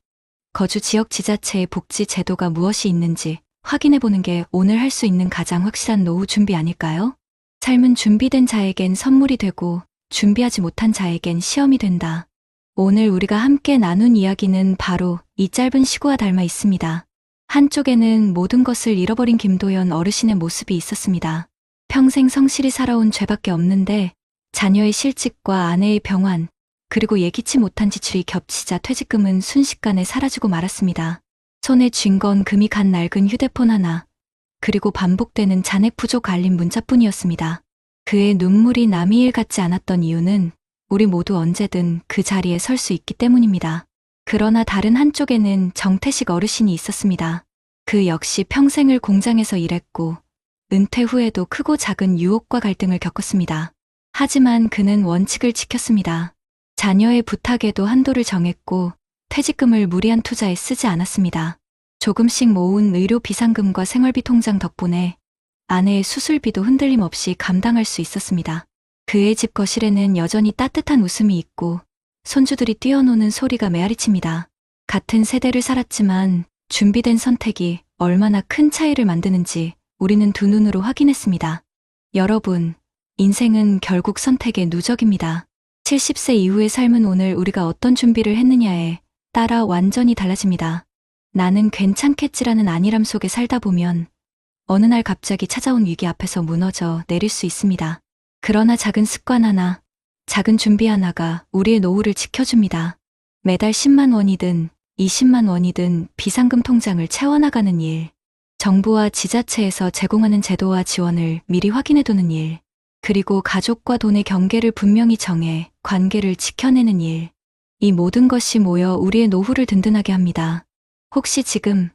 거주 지역 지자체의 복지 제도가 무엇이 있는지 확인해보는 게 오늘 할 수 있는 가장 확실한 노후 준비 아닐까요? 삶은 준비된 자에겐 선물이 되고 준비하지 못한 자에겐 시험이 된다. 오늘 우리가 함께 나눈 이야기는 바로 이 짧은 시구와 닮아 있습니다. 한쪽에는 모든 것을 잃어버린 김도연 어르신의 모습이 있었습니다. 평생 성실히 살아온 죄밖에 없는데 자녀의 실직과 아내의 병환, 그리고 예기치 못한 지출이 겹치자 퇴직금은 순식간에 사라지고 말았습니다. 손에 쥔 건 금이 간 낡은 휴대폰 하나, 그리고 반복되는 잔액 부족 알림 문자뿐이었습니다. 그의 눈물이 남의 일 같지 않았던 이유는 우리 모두 언제든 그 자리에 설 수 있기 때문입니다. 그러나 다른 한쪽에는 정태식 어르신이 있었습니다. 그 역시 평생을 공장에서 일했고 은퇴 후에도 크고 작은 유혹과 갈등을 겪었습니다. 하지만 그는 원칙을 지켰습니다. 자녀의 부탁에도 한도를 정했고 퇴직금을 무리한 투자에 쓰지 않았습니다. 조금씩 모은 의료 비상금과 생활비 통장 덕분에 아내의 수술비도 흔들림 없이 감당할 수 있었습니다. 그의 집 거실에는 여전히 따뜻한 웃음이 있고 손주들이 뛰어노는 소리가 메아리칩니다. 같은 세대를 살았지만 준비된 선택이 얼마나 큰 차이를 만드는지 우리는 두 눈으로 확인했습니다. 여러분, 인생은 결국 선택의 누적입니다. 70세 이후의 삶은 오늘 우리가 어떤 준비를 했느냐에 따라 완전히 달라집니다. 나는 괜찮겠지라는 안일함 속에 살다 보면 어느 날 갑자기 찾아온 위기 앞에서 무너져 내릴 수 있습니다. 그러나 작은 습관 하나, 작은 준비 하나가 우리의 노후를 지켜줍니다. 매달 10만 원이든 20만 원이든 비상금 통장을 채워나가는 일, 정부와 지자체에서 제공하는 제도와 지원을 미리 확인해두는 일, 그리고 가족과 돈의 경계를 분명히 정해 관계를 지켜내는 일. 이 모든 것이 모여 우리의 노후를 든든하게 합니다. 혹시 지금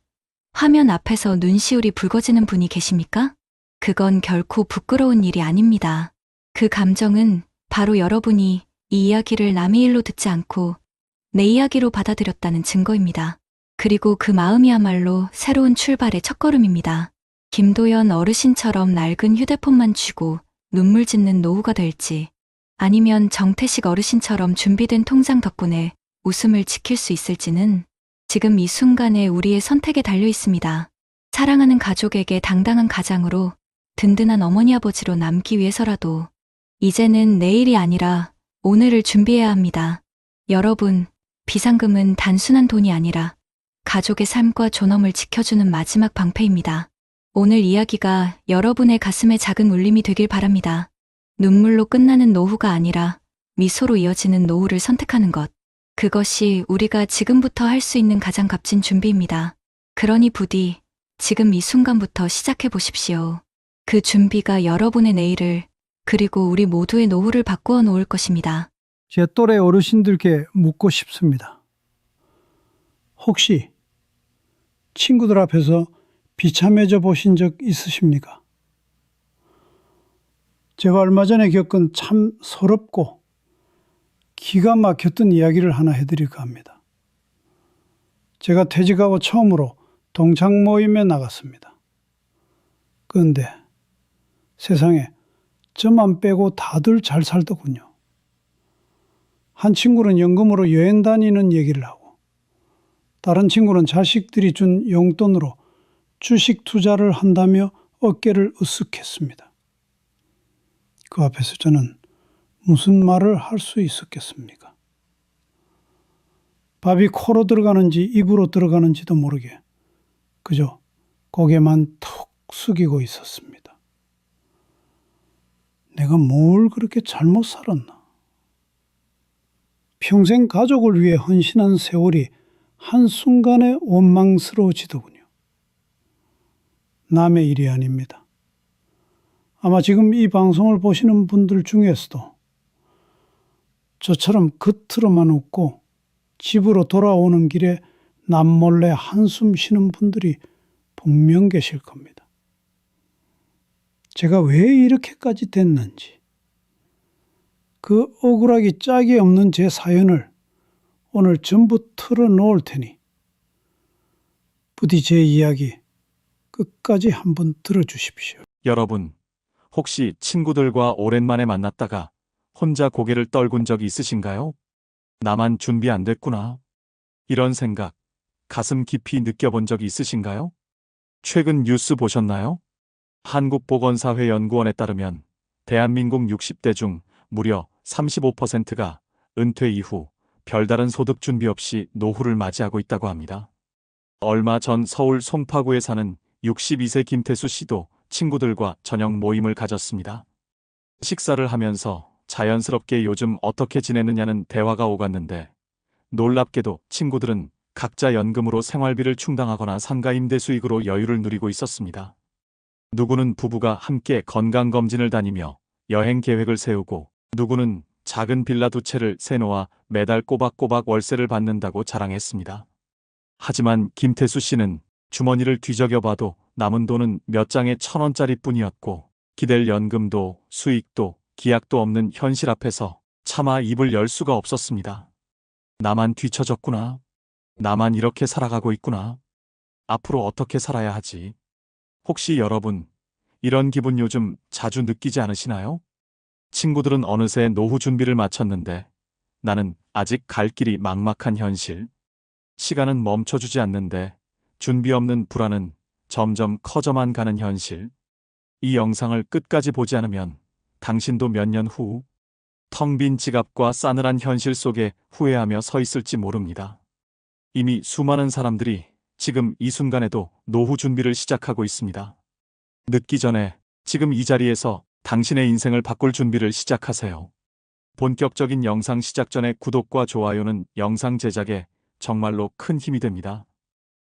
화면 앞에서 눈시울이 붉어지는 분이 계십니까? 그건 결코 부끄러운 일이 아닙니다. 그 감정은 바로 여러분이 이 이야기를 남의 일로 듣지 않고 내 이야기로 받아들였다는 증거입니다. 그리고 그 마음이야말로 새로운 출발의 첫걸음입니다. 김도연 어르신처럼 낡은 휴대폰만 쥐고 눈물 짓는 노후가 될지, 아니면 정태식 어르신처럼 준비된 통장 덕분에 웃음을 지킬 수 있을지는 지금 이 순간에 우리의 선택에 달려 있습니다. 사랑하는 가족에게 당당한 가장으로, 든든한 어머니 아버지로 남기 위해서라도 이제는 내일이 아니라 오늘을 준비해야 합니다. 여러분, 비상금은 단순한 돈이 아니라 가족의 삶과 존엄을 지켜주는 마지막 방패입니다. 오늘 이야기가 여러분의 가슴에 작은 울림이 되길 바랍니다. 눈물로 끝나는 노후가 아니라 미소로 이어지는 노후를 선택하는 것. 그것이 우리가 지금부터 할 수 있는 가장 값진 준비입니다. 그러니 부디 지금 이 순간부터 시작해 보십시오. 그 준비가 여러분의 내일을, 그리고 우리 모두의 노후를 바꾸어 놓을 것입니다. 제 또래 어르신들께 묻고 싶습니다. 혹시 친구들 앞에서 비참해져 보신 적 있으십니까? 제가 얼마 전에 겪은 참 서럽고 기가 막혔던 이야기를 하나 해드릴까 합니다. 제가 퇴직하고 처음으로 동창 모임에 나갔습니다. 그런데 세상에 저만 빼고 다들 잘 살더군요. 한 친구는 연금으로 여행 다니는 얘기를 하고, 다른 친구는 자식들이 준 용돈으로 주식 투자를 한다며 어깨를 으쓱했습니다. 그 앞에서 저는 무슨 말을 할 수 있었겠습니까? 밥이 코로 들어가는지 입으로 들어가는지도 모르게 그저 고개만 툭 숙이고 있었습니다. 내가 뭘 그렇게 잘못 살았나? 평생 가족을 위해 헌신한 세월이 한순간에 원망스러워지더군요. 남의 일이 아닙니다. 아마 지금 이 방송을 보시는 분들 중에서도 저처럼 겉으로만 웃고 집으로 돌아오는 길에 남몰래 한숨 쉬는 분들이 분명 계실 겁니다. 제가 왜 이렇게까지 됐는지, 그 억울하기 짝이 없는 제 사연을 오늘 전부 털어놓을 테니 부디 제 이야기 끝까지 한번 들어주십시오. 여러분, 혹시 친구들과 오랜만에 만났다가 혼자 고개를 떨군 적이 있으신가요? 나만 준비 안 됐구나. 이런 생각, 가슴 깊이 느껴본 적이 있으신가요? 최근 뉴스 보셨나요? 한국보건사회연구원에 따르면 대한민국 60대 중 무려 35%가 은퇴 이후 별다른 소득 준비 없이 노후를 맞이하고 있다고 합니다. 얼마 전 서울 송파구에 사는 62세 김태수 씨도 친구들과 저녁 모임을 가졌습니다. 식사를 하면서 자연스럽게 요즘 어떻게 지내느냐는 대화가 오갔는데, 놀랍게도 친구들은 각자 연금으로 생활비를 충당하거나 상가 임대 수익으로 여유를 누리고 있었습니다. 누구는 부부가 함께 건강검진을 다니며 여행 계획을 세우고, 누구는 작은 빌라 2채를 세놓아 매달 꼬박꼬박 월세를 받는다고 자랑했습니다. 하지만 김태수 씨는 주머니를 뒤적여봐도 남은 돈은 몇 장에 1,000원짜리 뿐이었고, 기댈 연금도 수익도 기약도 없는 현실 앞에서 차마 입을 열 수가 없었습니다. 나만 뒤처졌구나. 나만 이렇게 살아가고 있구나. 앞으로 어떻게 살아야 하지? 혹시 여러분, 이런 기분 요즘 자주 느끼지 않으시나요? 친구들은 어느새 노후 준비를 마쳤는데 나는 아직 갈 길이 막막한 현실. 시간은 멈춰주지 않는데 준비 없는 불안은 점점 커져만 가는 현실. 이 영상을 끝까지 보지 않으면 당신도 몇 년 후 텅 빈 지갑과 싸늘한 현실 속에 후회하며 서 있을지 모릅니다. 이미 수많은 사람들이 지금 이 순간에도 노후 준비를 시작하고 있습니다. 늦기 전에 지금 이 자리에서 당신의 인생을 바꿀 준비를 시작하세요. 본격적인 영상 시작 전에 구독과 좋아요는 영상 제작에 정말로 큰 힘이 됩니다.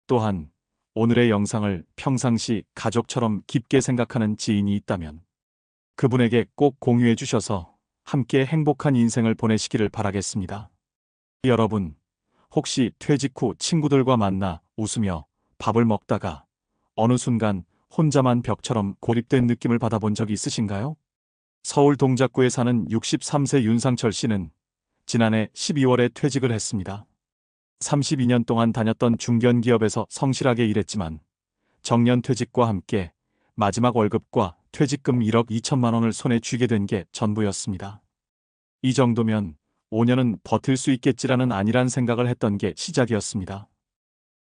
또한 오늘의 영상을 평상시 가족처럼 깊게 생각하는 지인이 있다면 그분에게 꼭 공유해 주셔서 함께 행복한 인생을 보내시기를 바라겠습니다. 여러분, 혹시 퇴직 후 친구들과 만나 웃으며 밥을 먹다가 어느 순간 혼자만 벽처럼 고립된 느낌을 받아본 적이 있으신가요? 서울 동작구에 사는 63세 윤상철 씨는 지난해 12월에 퇴직을 했습니다. 32년 동안 다녔던 중견기업에서 성실하게 일했지만 정년 퇴직과 함께 마지막 월급과 퇴직금 1억 2천만 원을 손에 쥐게 된 게 전부였습니다. 이 정도면 5년은 버틸 수 있겠지라는 안일한 생각을 했던 게 시작이었습니다.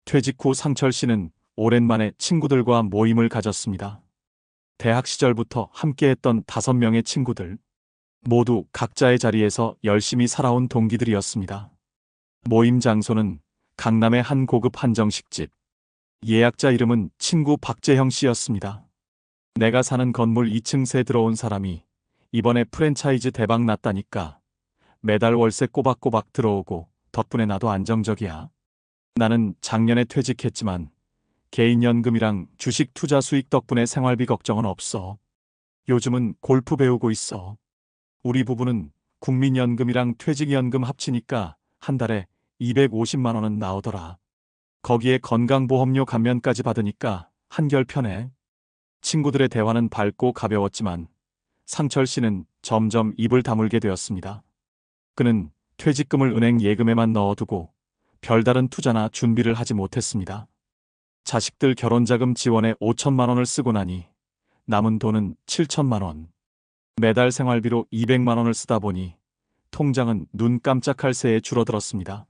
퇴직 후 상철 씨는 오랜만에 친구들과 모임을 가졌습니다. 대학 시절부터 함께했던 5명의 친구들, 모두 각자의 자리에서 열심히 살아온 동기들이었습니다. 모임 장소는 강남의 한 고급 한정식집. 예약자 이름은 친구 박재형 씨였습니다. 내가 사는 건물 2층 들어온 사람이 이번에 프랜차이즈 대박 났다니까 매달 월세 꼬박꼬박 들어오고 덕분에 나도 안정적이야. 나는 작년에 퇴직했지만 개인연금이랑 주식 투자 수익 덕분에 생활비 걱정은 없어. 요즘은 골프 배우고 있어. 우리 부부는 국민연금이랑 퇴직연금 합치니까 한 달에 250만 원은 나오더라. 거기에 건강보험료 감면까지 받으니까 한결 편해. 친구들의 대화는 밝고 가벼웠지만 상철 씨는 점점 입을 다물게 되었습니다. 그는 퇴직금을 은행 예금에만 넣어두고 별다른 투자나 준비를 하지 못했습니다. 자식들 결혼자금 지원에 5천만 원을 쓰고 나니 남은 돈은 7천만 원. 매달 생활비로 200만 원을 쓰다 보니 통장은 눈 깜짝할 새에 줄어들었습니다.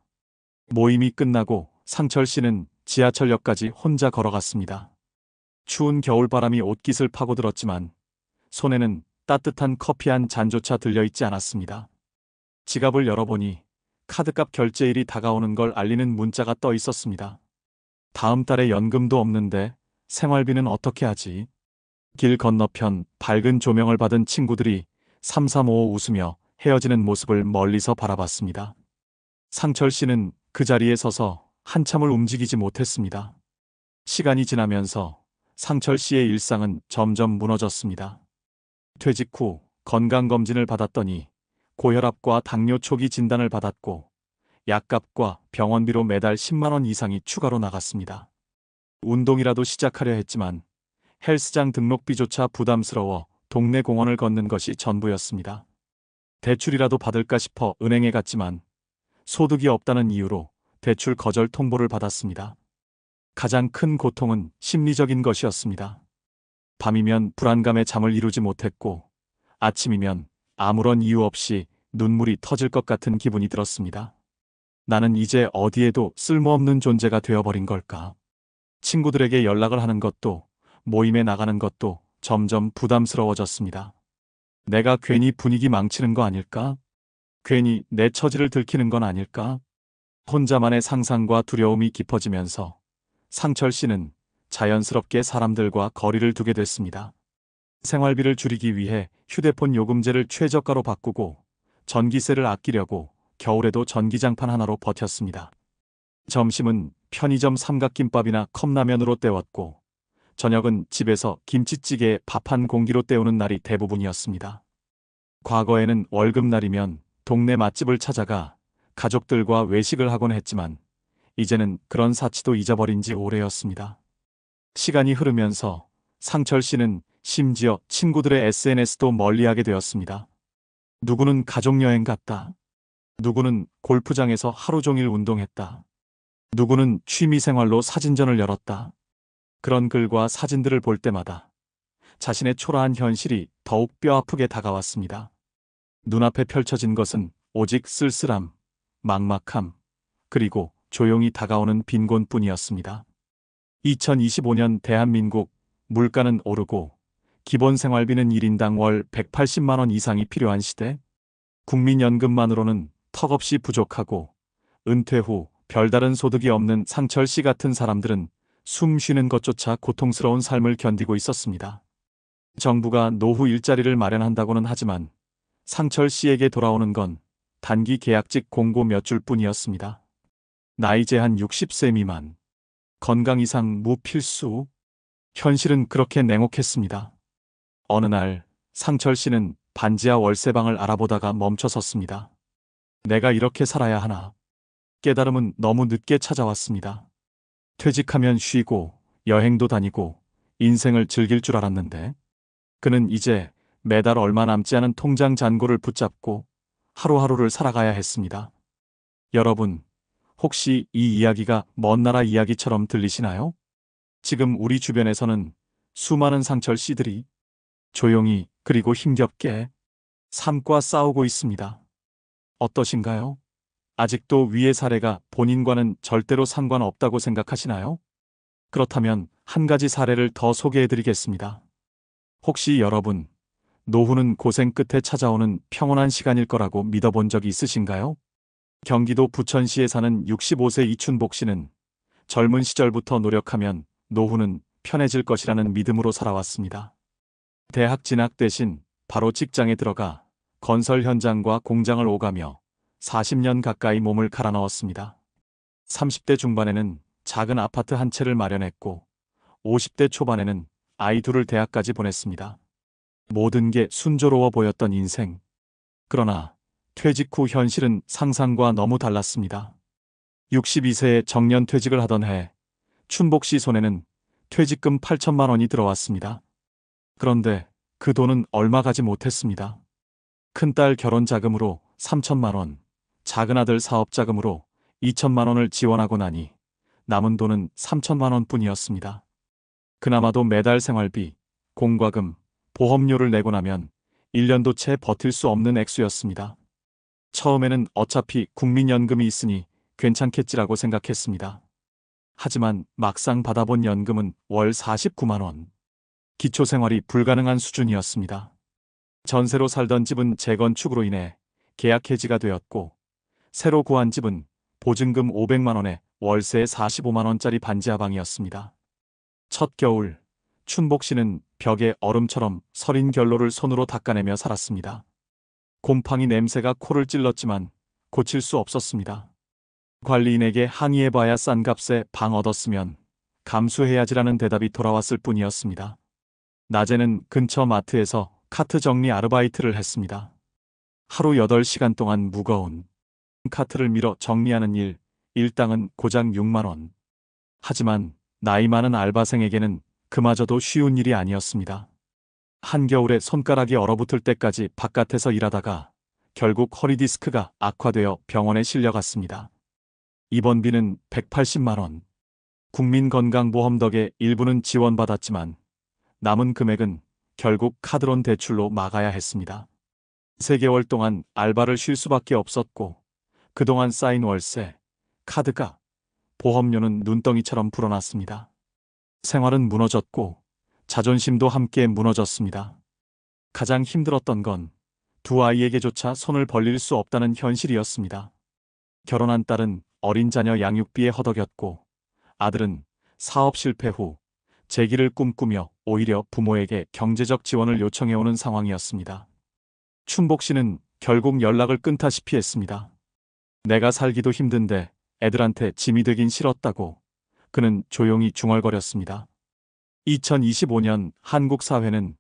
모임이 끝나고 상철 씨는 지하철역까지 혼자 걸어갔습니다. 추운 겨울바람이 옷깃을 파고들었지만 손에는 따뜻한 커피 한 잔조차 들려있지 않았습니다. 지갑을 열어보니 카드값 결제일이 다가오는 걸 알리는 문자가 떠 있었습니다. 다음 달에 연금도 없는데 생활비는 어떻게 하지? 길 건너편 밝은 조명을 받은 친구들이 삼삼오오 웃으며 헤어지는 모습을 멀리서 바라봤습니다. 상철 씨는 그 자리에 서서 한참을 움직이지 못했습니다. 시간이 지나면서 상철 씨의 일상은 점점 무너졌습니다. 퇴직 후 건강검진을 받았더니 고혈압과 당뇨 초기 진단을 받았고 약값과 병원비로 매달 10만 원 이상이 추가로 나갔습니다. 운동이라도 시작하려 했지만 헬스장 등록비조차 부담스러워 동네 공원을 걷는 것이 전부였습니다. 대출이라도 받을까 싶어 은행에 갔지만 소득이 없다는 이유로 대출 거절 통보를 받았습니다. 가장 큰 고통은 심리적인 것이었습니다. 밤이면 불안감에 잠을 이루지 못했고 아침이면 아무런 이유 없이 눈물이 터질 것 같은 기분이 들었습니다. 나는 이제 어디에도 쓸모없는 존재가 되어버린 걸까? 친구들에게 연락을 하는 것도 모임에 나가는 것도 점점 부담스러워졌습니다. 내가 괜히 분위기 망치는 거 아닐까? 괜히 내 처지를 들키는 건 아닐까? 혼자만의 상상과 두려움이 깊어지면서 상철 씨는 자연스럽게 사람들과 거리를 두게 됐습니다. 생활비를 줄이기 위해 휴대폰 요금제를 최저가로 바꾸고 전기세를 아끼려고 겨울에도 전기장판 하나로 버텼습니다. 점심은 편의점 삼각김밥이나 컵라면으로 때웠고 저녁은 집에서 김치찌개에 밥 한 공기로 때우는 날이 대부분이었습니다. 과거에는 월급날이면 동네 맛집을 찾아가 가족들과 외식을 하곤 했지만 이제는 그런 사치도 잊어버린 지 오래였습니다. 시간이 흐르면서 상철 씨는 심지어 친구들의 SNS도 멀리하게 되었습니다. 누구는 가족여행 갔다. 누구는 골프장에서 하루 종일 운동했다. 누구는 취미생활로 사진전을 열었다. 그런 글과 사진들을 볼 때마다 자신의 초라한 현실이 더욱 뼈아프게 다가왔습니다. 눈앞에 펼쳐진 것은 오직 쓸쓸함, 막막함, 그리고 조용히 다가오는 빈곤뿐이었습니다. 2025년 대한민국 물가는 오르고 기본 생활비는 1인당 월 180만 원 이상이 필요한 시대, 국민연금만으로는 턱없이 부족하고 은퇴 후 별다른 소득이 없는 상철 씨 같은 사람들은 숨 쉬는 것조차 고통스러운 삶을 견디고 있었습니다. 정부가 노후 일자리를 마련한다고는 하지만 상철 씨에게 돌아오는 건 단기 계약직 공고 몇 줄뿐이었습니다. 나이 제한 60세 미만, 건강 이상 무필수. 현실은 그렇게 냉혹했습니다. 어느 날 상철 씨는 반지하 월세방을 알아보다가 멈춰섰습니다. 내가 이렇게 살아야 하나? 깨달음은 너무 늦게 찾아왔습니다. 퇴직하면 쉬고 여행도 다니고 인생을 즐길 줄 알았는데 그는 이제 매달 얼마 남지 않은 통장 잔고를 붙잡고 하루하루를 살아가야 했습니다. 여러분, 혹시 이 이야기가 먼 나라 이야기처럼 들리시나요? 지금 우리 주변에서는 수많은 상철 씨들이 조용히 그리고 힘겹게 삶과 싸우고 있습니다. 어떠신가요? 아직도 위의 사례가 본인과는 절대로 상관없다고 생각하시나요? 그렇다면 한 가지 사례를 더 소개해드리겠습니다. 혹시 여러분, 노후는 고생 끝에 찾아오는 평온한 시간일 거라고 믿어본 적이 있으신가요? 경기도 부천시에 사는 65세 이춘복 씨는 젊은 시절부터 노력하면 노후는 편해질 것이라는 믿음으로 살아왔습니다. 대학 진학 대신 바로 직장에 들어가 건설 현장과 공장을 오가며 40년 가까이 몸을 갈아 넣었습니다. 30대 중반에는 작은 아파트 한 채를 마련했고 50대 초반에는 아이 둘을 대학까지 보냈습니다. 모든 게 순조로워 보였던 인생. 그러나 퇴직 후 현실은 상상과 너무 달랐습니다. 62세에 정년 퇴직을 하던 해 춘복 씨 손에는 퇴직금 8천만 원이 들어왔습니다. 그런데 그 돈은 얼마 가지 못했습니다. 큰딸 결혼 자금으로 3천만 원, 작은아들 사업 자금으로 2천만 원을 지원하고 나니 남은 돈은 3천만 원뿐이었습니다. 그나마도 매달 생활비, 공과금, 보험료를 내고 나면 1년도 채 버틸 수 없는 액수였습니다. 처음에는 어차피 국민연금이 있으니 괜찮겠지라고 생각했습니다. 하지만 막상 받아본 연금은 월 49만 원. 기초생활이 불가능한 수준이었습니다. 전세로 살던 집은 재건축으로 인해 계약 해지가 되었고, 새로 구한 집은 보증금 500만 원에 월세 45만 원짜리 반지하방이었습니다. 첫 겨울, 춘복 씨는 벽에 얼음처럼 서린 결로를 손으로 닦아내며 살았습니다. 곰팡이 냄새가 코를 찔렀지만 고칠 수 없었습니다. 관리인에게 항의해봐야 싼 값에 방 얻었으면 감수해야지라는 대답이 돌아왔을 뿐이었습니다. 낮에는 근처 마트에서 카트 정리 아르바이트를 했습니다. 하루 8시간 동안 무거운 카트를 밀어 정리하는 일당은 고작 6만 원. 하지만 나이 많은 알바생에게는 그마저도 쉬운 일이 아니었습니다. 한겨울에 손가락이 얼어붙을 때까지 바깥에서 일하다가 결국 허리 디스크가 악화되어 병원에 실려갔습니다. 입원비는 180만 원. 국민건강보험 덕에 일부는 지원받았지만 남은 금액은 결국 카드론 대출로 막아야 했습니다. 3개월 동안 알바를 쉴 수밖에 없었고 그동안 쌓인 월세, 카드가, 보험료는 눈덩이처럼 불어났습니다. 생활은 무너졌고 자존심도 함께 무너졌습니다. 가장 힘들었던 건 두 아이에게조차 손을 벌릴 수 없다는 현실이었습니다. 결혼한 딸은 어린 자녀 양육비에 허덕였고 아들은 사업 실패 후 재기를 꿈꾸며 오히려 부모에게 경제적 지원을 요청해오는 상황이었습니다. 춘복 씨는 결국 연락을 끊다시피 했습니다. 내가 살기도 힘든데 애들한테 짐이 되긴 싫었다고 그는 조용히 중얼거렸습니다. 2025년 한국 사회는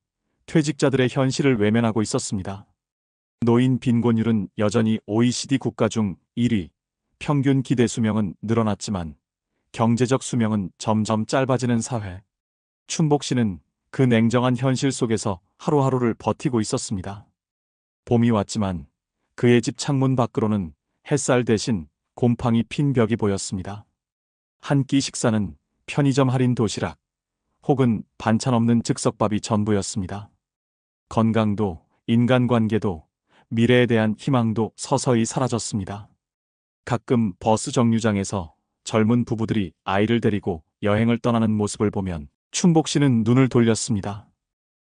퇴직자들의 현실을 외면하고 있었습니다. 노인 빈곤율은 여전히 OECD 국가 중 1위, 평균 기대 수명은 늘어났지만 경제적 수명은 점점 짧아지는 사회. 춘복 씨는 그 냉정한 현실 속에서 하루하루를 버티고 있었습니다. 봄이 왔지만 그의 집 창문 밖으로는 햇살 대신 곰팡이 핀 벽이 보였습니다. 한 끼 식사는 편의점 할인 도시락 혹은 반찬 없는 즉석밥이 전부였습니다. 건강도, 인간관계도, 미래에 대한 희망도 서서히 사라졌습니다. 가끔 버스 정류장에서 젊은 부부들이 아이를 데리고 여행을 떠나는 모습을 보면 춘복 씨는 눈을 돌렸습니다.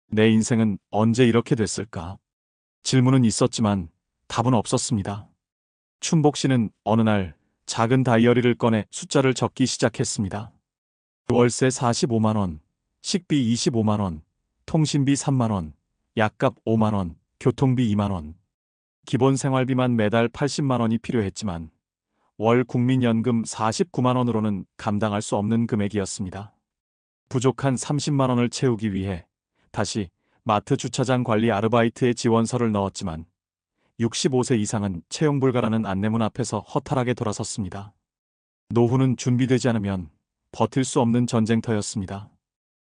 내 인생은 언제 이렇게 됐을까? 질문은 있었지만 답은 없었습니다. 춘복 씨는 어느 날 작은 다이어리를 꺼내 숫자를 적기 시작했습니다. 월세 45만 원, 식비 25만 원, 통신비 3만 원, 약값 5만 원, 교통비 2만 원. 기본 생활비만 매달 80만 원이 필요했지만 월 국민연금 49만 원으로는 감당할 수 없는 금액이었습니다. 부족한 30만 원을 채우기 위해 다시 마트 주차장 관리 아르바이트에 지원서를 넣었지만 65세 이상은 채용 불가라는 안내문 앞에서 허탈하게 돌아섰습니다. 노후는 준비되지 않으면 버틸 수 없는 전쟁터였습니다.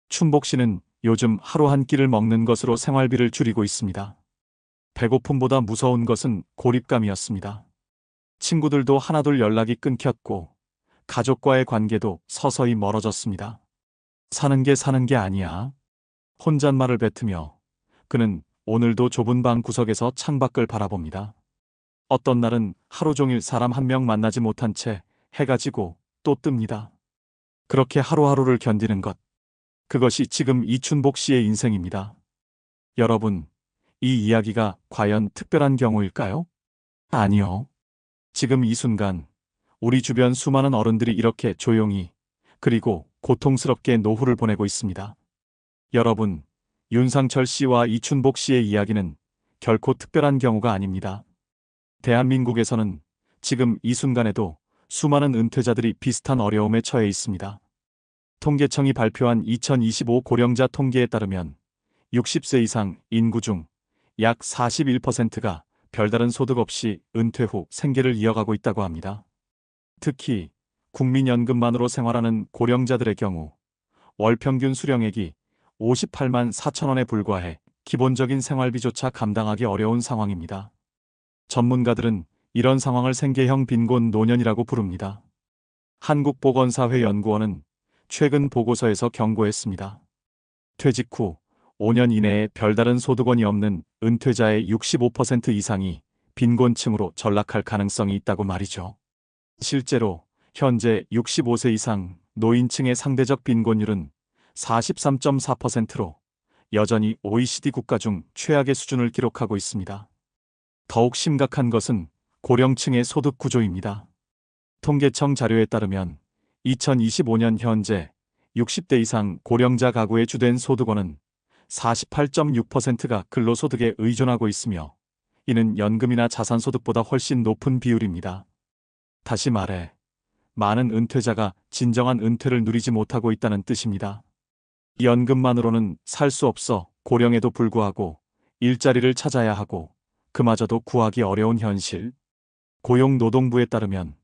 춘복 씨는 요즘 하루 한 끼를 먹는 것으로 생활비를 줄이고 있습니다. 배고픔보다 무서운 것은 고립감이었습니다. 친구들도 하나둘 연락이 끊겼고 가족과의 관계도 서서히 멀어졌습니다. 사는 게 아니야. 혼잣말을 뱉으며 그는 오늘도 좁은 방 구석에서 창밖을 바라봅니다. 어떤 날은 하루 종일 사람 한 명 만나지 못한 채 해가 지고 또 뜹니다. 그렇게 하루하루를 견디는 것. 그것이 지금 이춘복 씨의 인생입니다. 여러분, 이 이야기가 과연 특별한 경우일까요? 아니요. 지금 이 순간 우리 주변 수많은 어른들이 이렇게 조용히 그리고 고통스럽게 노후를 보내고 있습니다. 여러분, 윤상철 씨와 이춘복 씨의 이야기는 결코 특별한 경우가 아닙니다. 대한민국에서는 지금 이 순간에도 수많은 은퇴자들이 비슷한 어려움에 처해 있습니다. 통계청이 발표한 2025 고령자 통계에 따르면 60세 이상 인구 중 약 41%가 별다른 소득 없이 은퇴 후 생계를 이어가고 있다고 합니다. 특히 국민연금만으로 생활하는 고령자들의 경우 월 평균 수령액이 58만 4천 원에 불과해 기본적인 생활비조차 감당하기 어려운 상황입니다. 전문가들은 이런 상황을 생계형 빈곤 노년이라고 부릅니다. 한국보건사회연구원은 최근 보고서에서 경고했습니다. 퇴직 후 5년 이내에 별다른 소득원이 없는 은퇴자의 65% 이상이 빈곤층으로 전락할 가능성이 있다고 말이죠. 실제로 현재 65세 이상 노인층의 상대적 빈곤율은 43.4%로 여전히 OECD 국가 중 최악의 수준을 기록하고 있습니다. 더욱 심각한 것은 고령층의 소득 구조입니다. 통계청 자료에 따르면 2025년 현재 60대 이상 고령자 가구의 주된 소득원은 48.6%가 근로소득에 의존하고 있으며 이는 연금이나 자산소득보다 훨씬 높은 비율입니다. 다시 말해 많은 은퇴자가 진정한 은퇴를 누리지 못하고 있다는 뜻입니다. 연금만으로는 살 수 없어 고령에도 불구하고 일자리를 찾아야 하고 그마저도 구하기 어려운 현실. 고용노동부에 따르면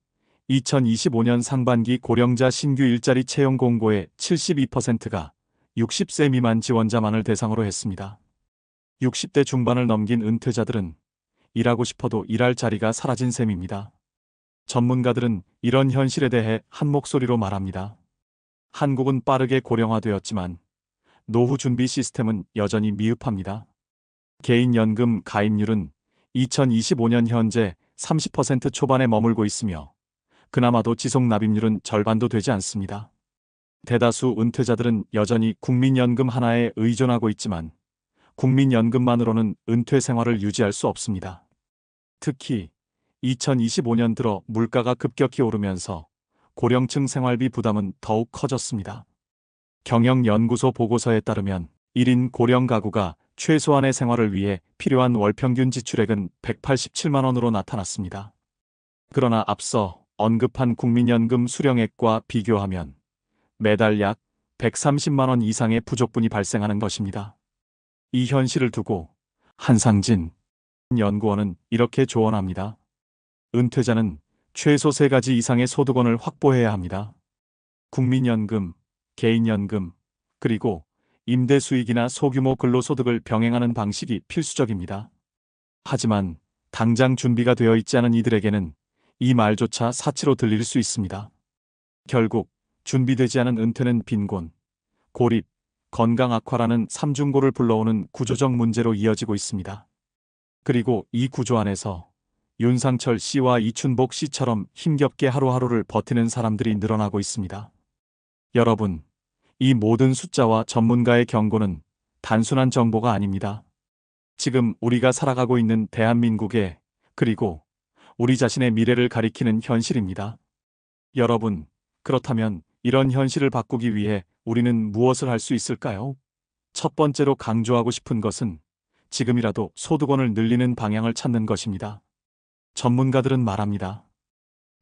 2025년 상반기 고령자 신규 일자리 채용 공고의 72%가 60세 미만 지원자만을 대상으로 했습니다. 60대 중반을 넘긴 은퇴자들은 일하고 싶어도 일할 자리가 사라진 셈입니다. 전문가들은 이런 현실에 대해 한 목소리로 말합니다. 한국은 빠르게 고령화되었지만 노후 준비 시스템은 여전히 미흡합니다. 개인연금 가입률은 2025년 현재 30% 초반에 머물고 있으며 그나마도 지속 납입률은 절반도 되지 않습니다. 대다수 은퇴자들은 여전히 국민연금 하나에 의존하고 있지만 국민연금만으로는 은퇴 생활을 유지할 수 없습니다. 특히 2025년 들어 물가가 급격히 오르면서 고령층 생활비 부담은 더욱 커졌습니다. 경영연구소 보고서에 따르면 1인 고령 가구가 최소한의 생활을 위해 필요한 월평균 지출액은 187만 원으로 나타났습니다. 그러나 앞서 언급한 국민연금 수령액과 비교하면 매달 약 130만 원 이상의 부족분이 발생하는 것입니다. 이 현실을 두고 한상진 연구원은 이렇게 조언합니다. 은퇴자는 최소 3가지 이상의 소득원을 확보해야 합니다. 국민연금, 개인연금, 그리고 임대수익이나 소규모 근로소득을 병행하는 방식이 필수적입니다. 하지만 당장 준비가 되어 있지 않은 이들에게는 이 말조차 사치로 들릴 수 있습니다. 결국 준비되지 않은 은퇴는 빈곤, 고립, 건강 악화라는 삼중고를 불러오는 구조적 문제로 이어지고 있습니다. 그리고 이 구조 안에서 윤상철 씨와 이춘복 씨처럼 힘겹게 하루하루를 버티는 사람들이 늘어나고 있습니다. 여러분, 이 모든 숫자와 전문가의 경고는 단순한 정보가 아닙니다. 지금 우리가 살아가고 있는 대한민국의 그리고 우리 자신의 미래를 가리키는 현실입니다. 여러분, 그렇다면 이런 현실을 바꾸기 위해 우리는 무엇을 할 수 있을까요? 첫 번째로 강조하고 싶은 것은 지금이라도 소득원을 늘리는 방향을 찾는 것입니다. 전문가들은 말합니다.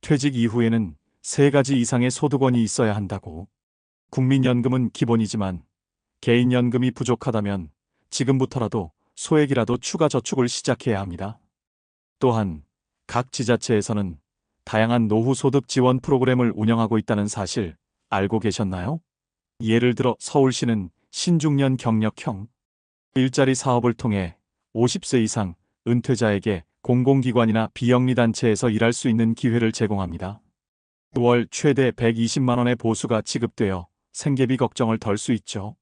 퇴직 이후에는 3가지 이상의 소득원이 있어야 한다고. 국민연금은 기본이지만 개인연금이 부족하다면 지금부터라도 소액이라도 추가 저축을 시작해야 합니다. 또한 각 지자체에서는 다양한 노후 소득 지원 프로그램을 운영하고 있다는 사실 알고 계셨나요? 예를 들어 서울시는 신중년 경력형 일자리 사업을 통해 50세 이상 은퇴자에게 공공기관이나 비영리단체에서 일할 수 있는 기회를 제공합니다. 월 최대 120만 원의 보수가 지급되어 생계비 걱정을 덜 수 있죠.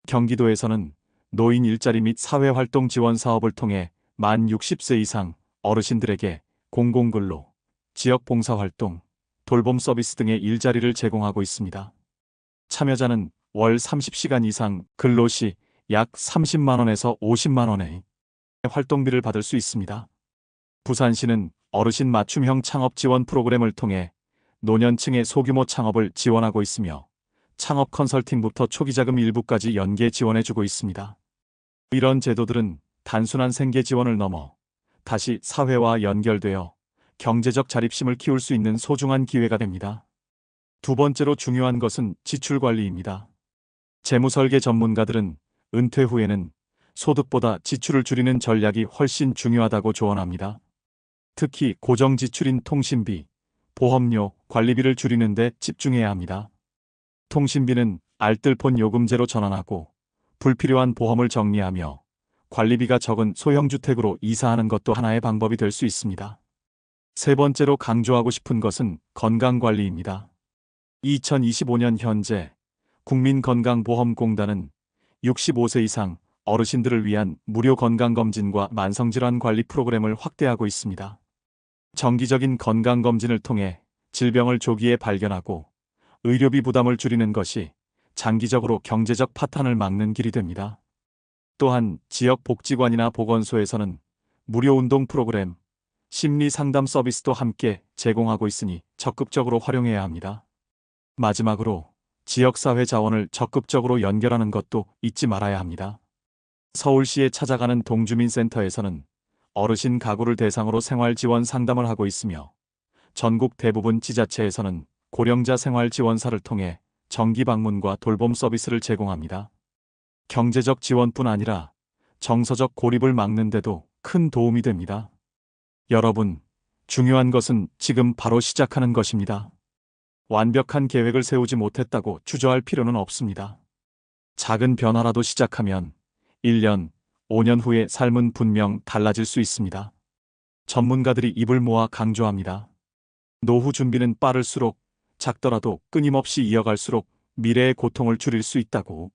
경기도에서는 노인 일자리 및 사회활동 지원 사업을 통해 만 60세 이상 어르신들에게 공공근로, 지역봉사활동, 돌봄 서비스 등의 일자리를 제공하고 있습니다. 참여자는 월 30시간 이상 근로 시 약 30만 원에서 50만 원의 활동비를 받을 수 있습니다. 부산시는 어르신 맞춤형 창업 지원 프로그램을 통해 노년층의 소규모 창업을 지원하고 있으며 창업 컨설팅부터 초기자금 일부까지 연계 지원해주고 있습니다. 이런 제도들은 단순한 생계 지원을 넘어 다시 사회와 연결되어 경제적 자립심을 키울 수 있는 소중한 기회가 됩니다. 두 번째로 중요한 것은 지출 관리입니다. 재무설계 전문가들은 은퇴 후에는 소득보다 지출을 줄이는 전략이 훨씬 중요하다고 조언합니다. 특히 고정지출인 통신비, 보험료, 관리비를 줄이는 데 집중해야 합니다. 통신비는 알뜰폰 요금제로 전환하고 불필요한 보험을 정리하며 관리비가 적은 소형주택으로 이사하는 것도 하나의 방법이 될 수 있습니다. 세 번째로 강조하고 싶은 것은 건강관리입니다. 2025년 현재 국민건강보험공단은 65세 이상 어르신들을 위한 무료 건강검진과 만성질환 관리 프로그램을 확대하고 있습니다. 정기적인 건강검진을 통해 질병을 조기에 발견하고 의료비 부담을 줄이는 것이 장기적으로 경제적 파탄을 막는 길이 됩니다. 또한 지역 복지관이나 보건소에서는 무료 운동 프로그램, 심리 상담 서비스도 함께 제공하고 있으니 적극적으로 활용해야 합니다. 마지막으로 지역사회 자원을 적극적으로 연결하는 것도 잊지 말아야 합니다. 서울시에 찾아가는 동주민센터에서는 어르신 가구를 대상으로 생활 지원 상담을 하고 있으며 전국 대부분 지자체에서는 고령자 생활 지원사를 통해 정기 방문과 돌봄 서비스를 제공합니다. 경제적 지원뿐 아니라 정서적 고립을 막는 데도 큰 도움이 됩니다. 여러분, 중요한 것은 지금 바로 시작하는 것입니다. 완벽한 계획을 세우지 못했다고 주저할 필요는 없습니다. 작은 변화라도 시작하면 1년, 5년 후의 삶은 분명 달라질 수 있습니다. 전문가들이 입을 모아 강조합니다. 노후 준비는 빠를수록 작더라도 끊임없이 이어갈수록 미래의 고통을 줄일 수 있다고.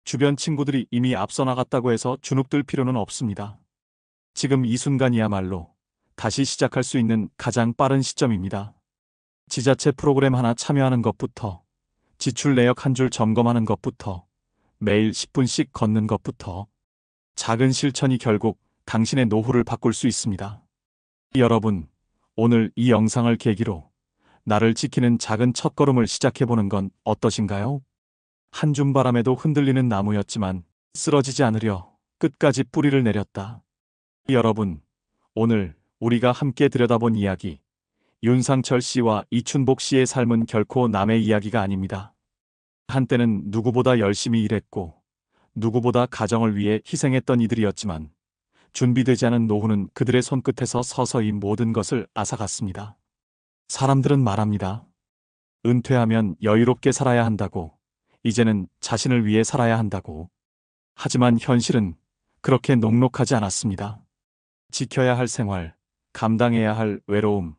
주변 친구들이 이미 앞서 나갔다고 해서 주눅들 필요는 없습니다. 지금 이 순간이야말로 다시 시작할 수 있는 가장 빠른 시점입니다. 지자체 프로그램 하나 참여하는 것부터, 지출 내역 한 줄 점검하는 것부터, 매일 10분씩 걷는 것부터, 작은 실천이 결국 당신의 노후를 바꿀 수 있습니다. 여러분, 오늘 이 영상을 계기로 나를 지키는 작은 첫걸음을 시작해보는 건 어떠신가요? 한 줌 바람에도 흔들리는 나무였지만 쓰러지지 않으려 끝까지 뿌리를 내렸다. 여러분, 오늘 우리가 함께 들여다본 이야기, 윤상철 씨와 이춘복 씨의 삶은 결코 남의 이야기가 아닙니다. 한때는 누구보다 열심히 일했고 누구보다 가정을 위해 희생했던 이들이었지만 준비되지 않은 노후는 그들의 손끝에서 서서히 모든 것을 앗아갔습니다. 사람들은 말합니다. 은퇴하면 여유롭게 살아야 한다고, 이제는 자신을 위해 살아야 한다고. 하지만 현실은 그렇게 녹록하지 않았습니다. 지켜야 할 생활, 감당해야 할 외로움,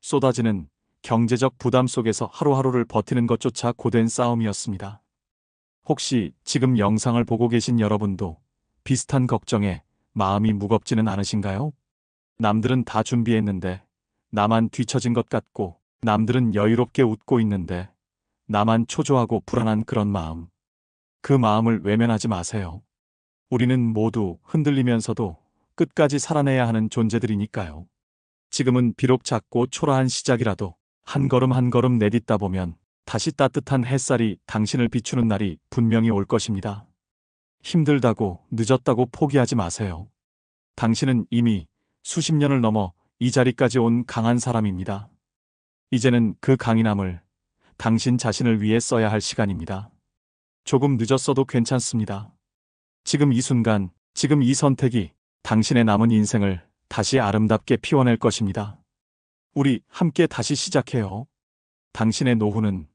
쏟아지는 경제적 부담 속에서 하루하루를 버티는 것조차 고된 싸움이었습니다. 혹시 지금 영상을 보고 계신 여러분도 비슷한 걱정에 마음이 무겁지는 않으신가요? 남들은 다 준비했는데 나만 뒤처진 것 같고, 남들은 여유롭게 웃고 있는데 나만 초조하고 불안한 그런 마음. 그 마음을 외면하지 마세요. 우리는 모두 흔들리면서도 끝까지 살아내야 하는 존재들이니까요. 지금은 비록 작고 초라한 시작이라도 한 걸음 한 걸음 내딛다 보면 다시 따뜻한 햇살이 당신을 비추는 날이 분명히 올 것입니다. 힘들다고, 늦었다고 포기하지 마세요. 당신은 이미 수십 년을 넘어 이 자리까지 온 강한 사람입니다. 이제는 그 강인함을 당신 자신을 위해 써야 할 시간입니다. 조금 늦었어도 괜찮습니다. 지금 이 순간, 지금 이 선택이 당신의 남은 인생을 다시 아름답게 피워낼 것입니다. 우리 함께 다시 시작해요. 당신의 노후는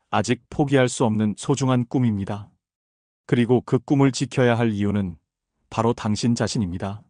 아직 포기할 수 없는 소중한 꿈입니다. 그리고 그 꿈을 지켜야 할 이유는 바로 당신 자신입니다.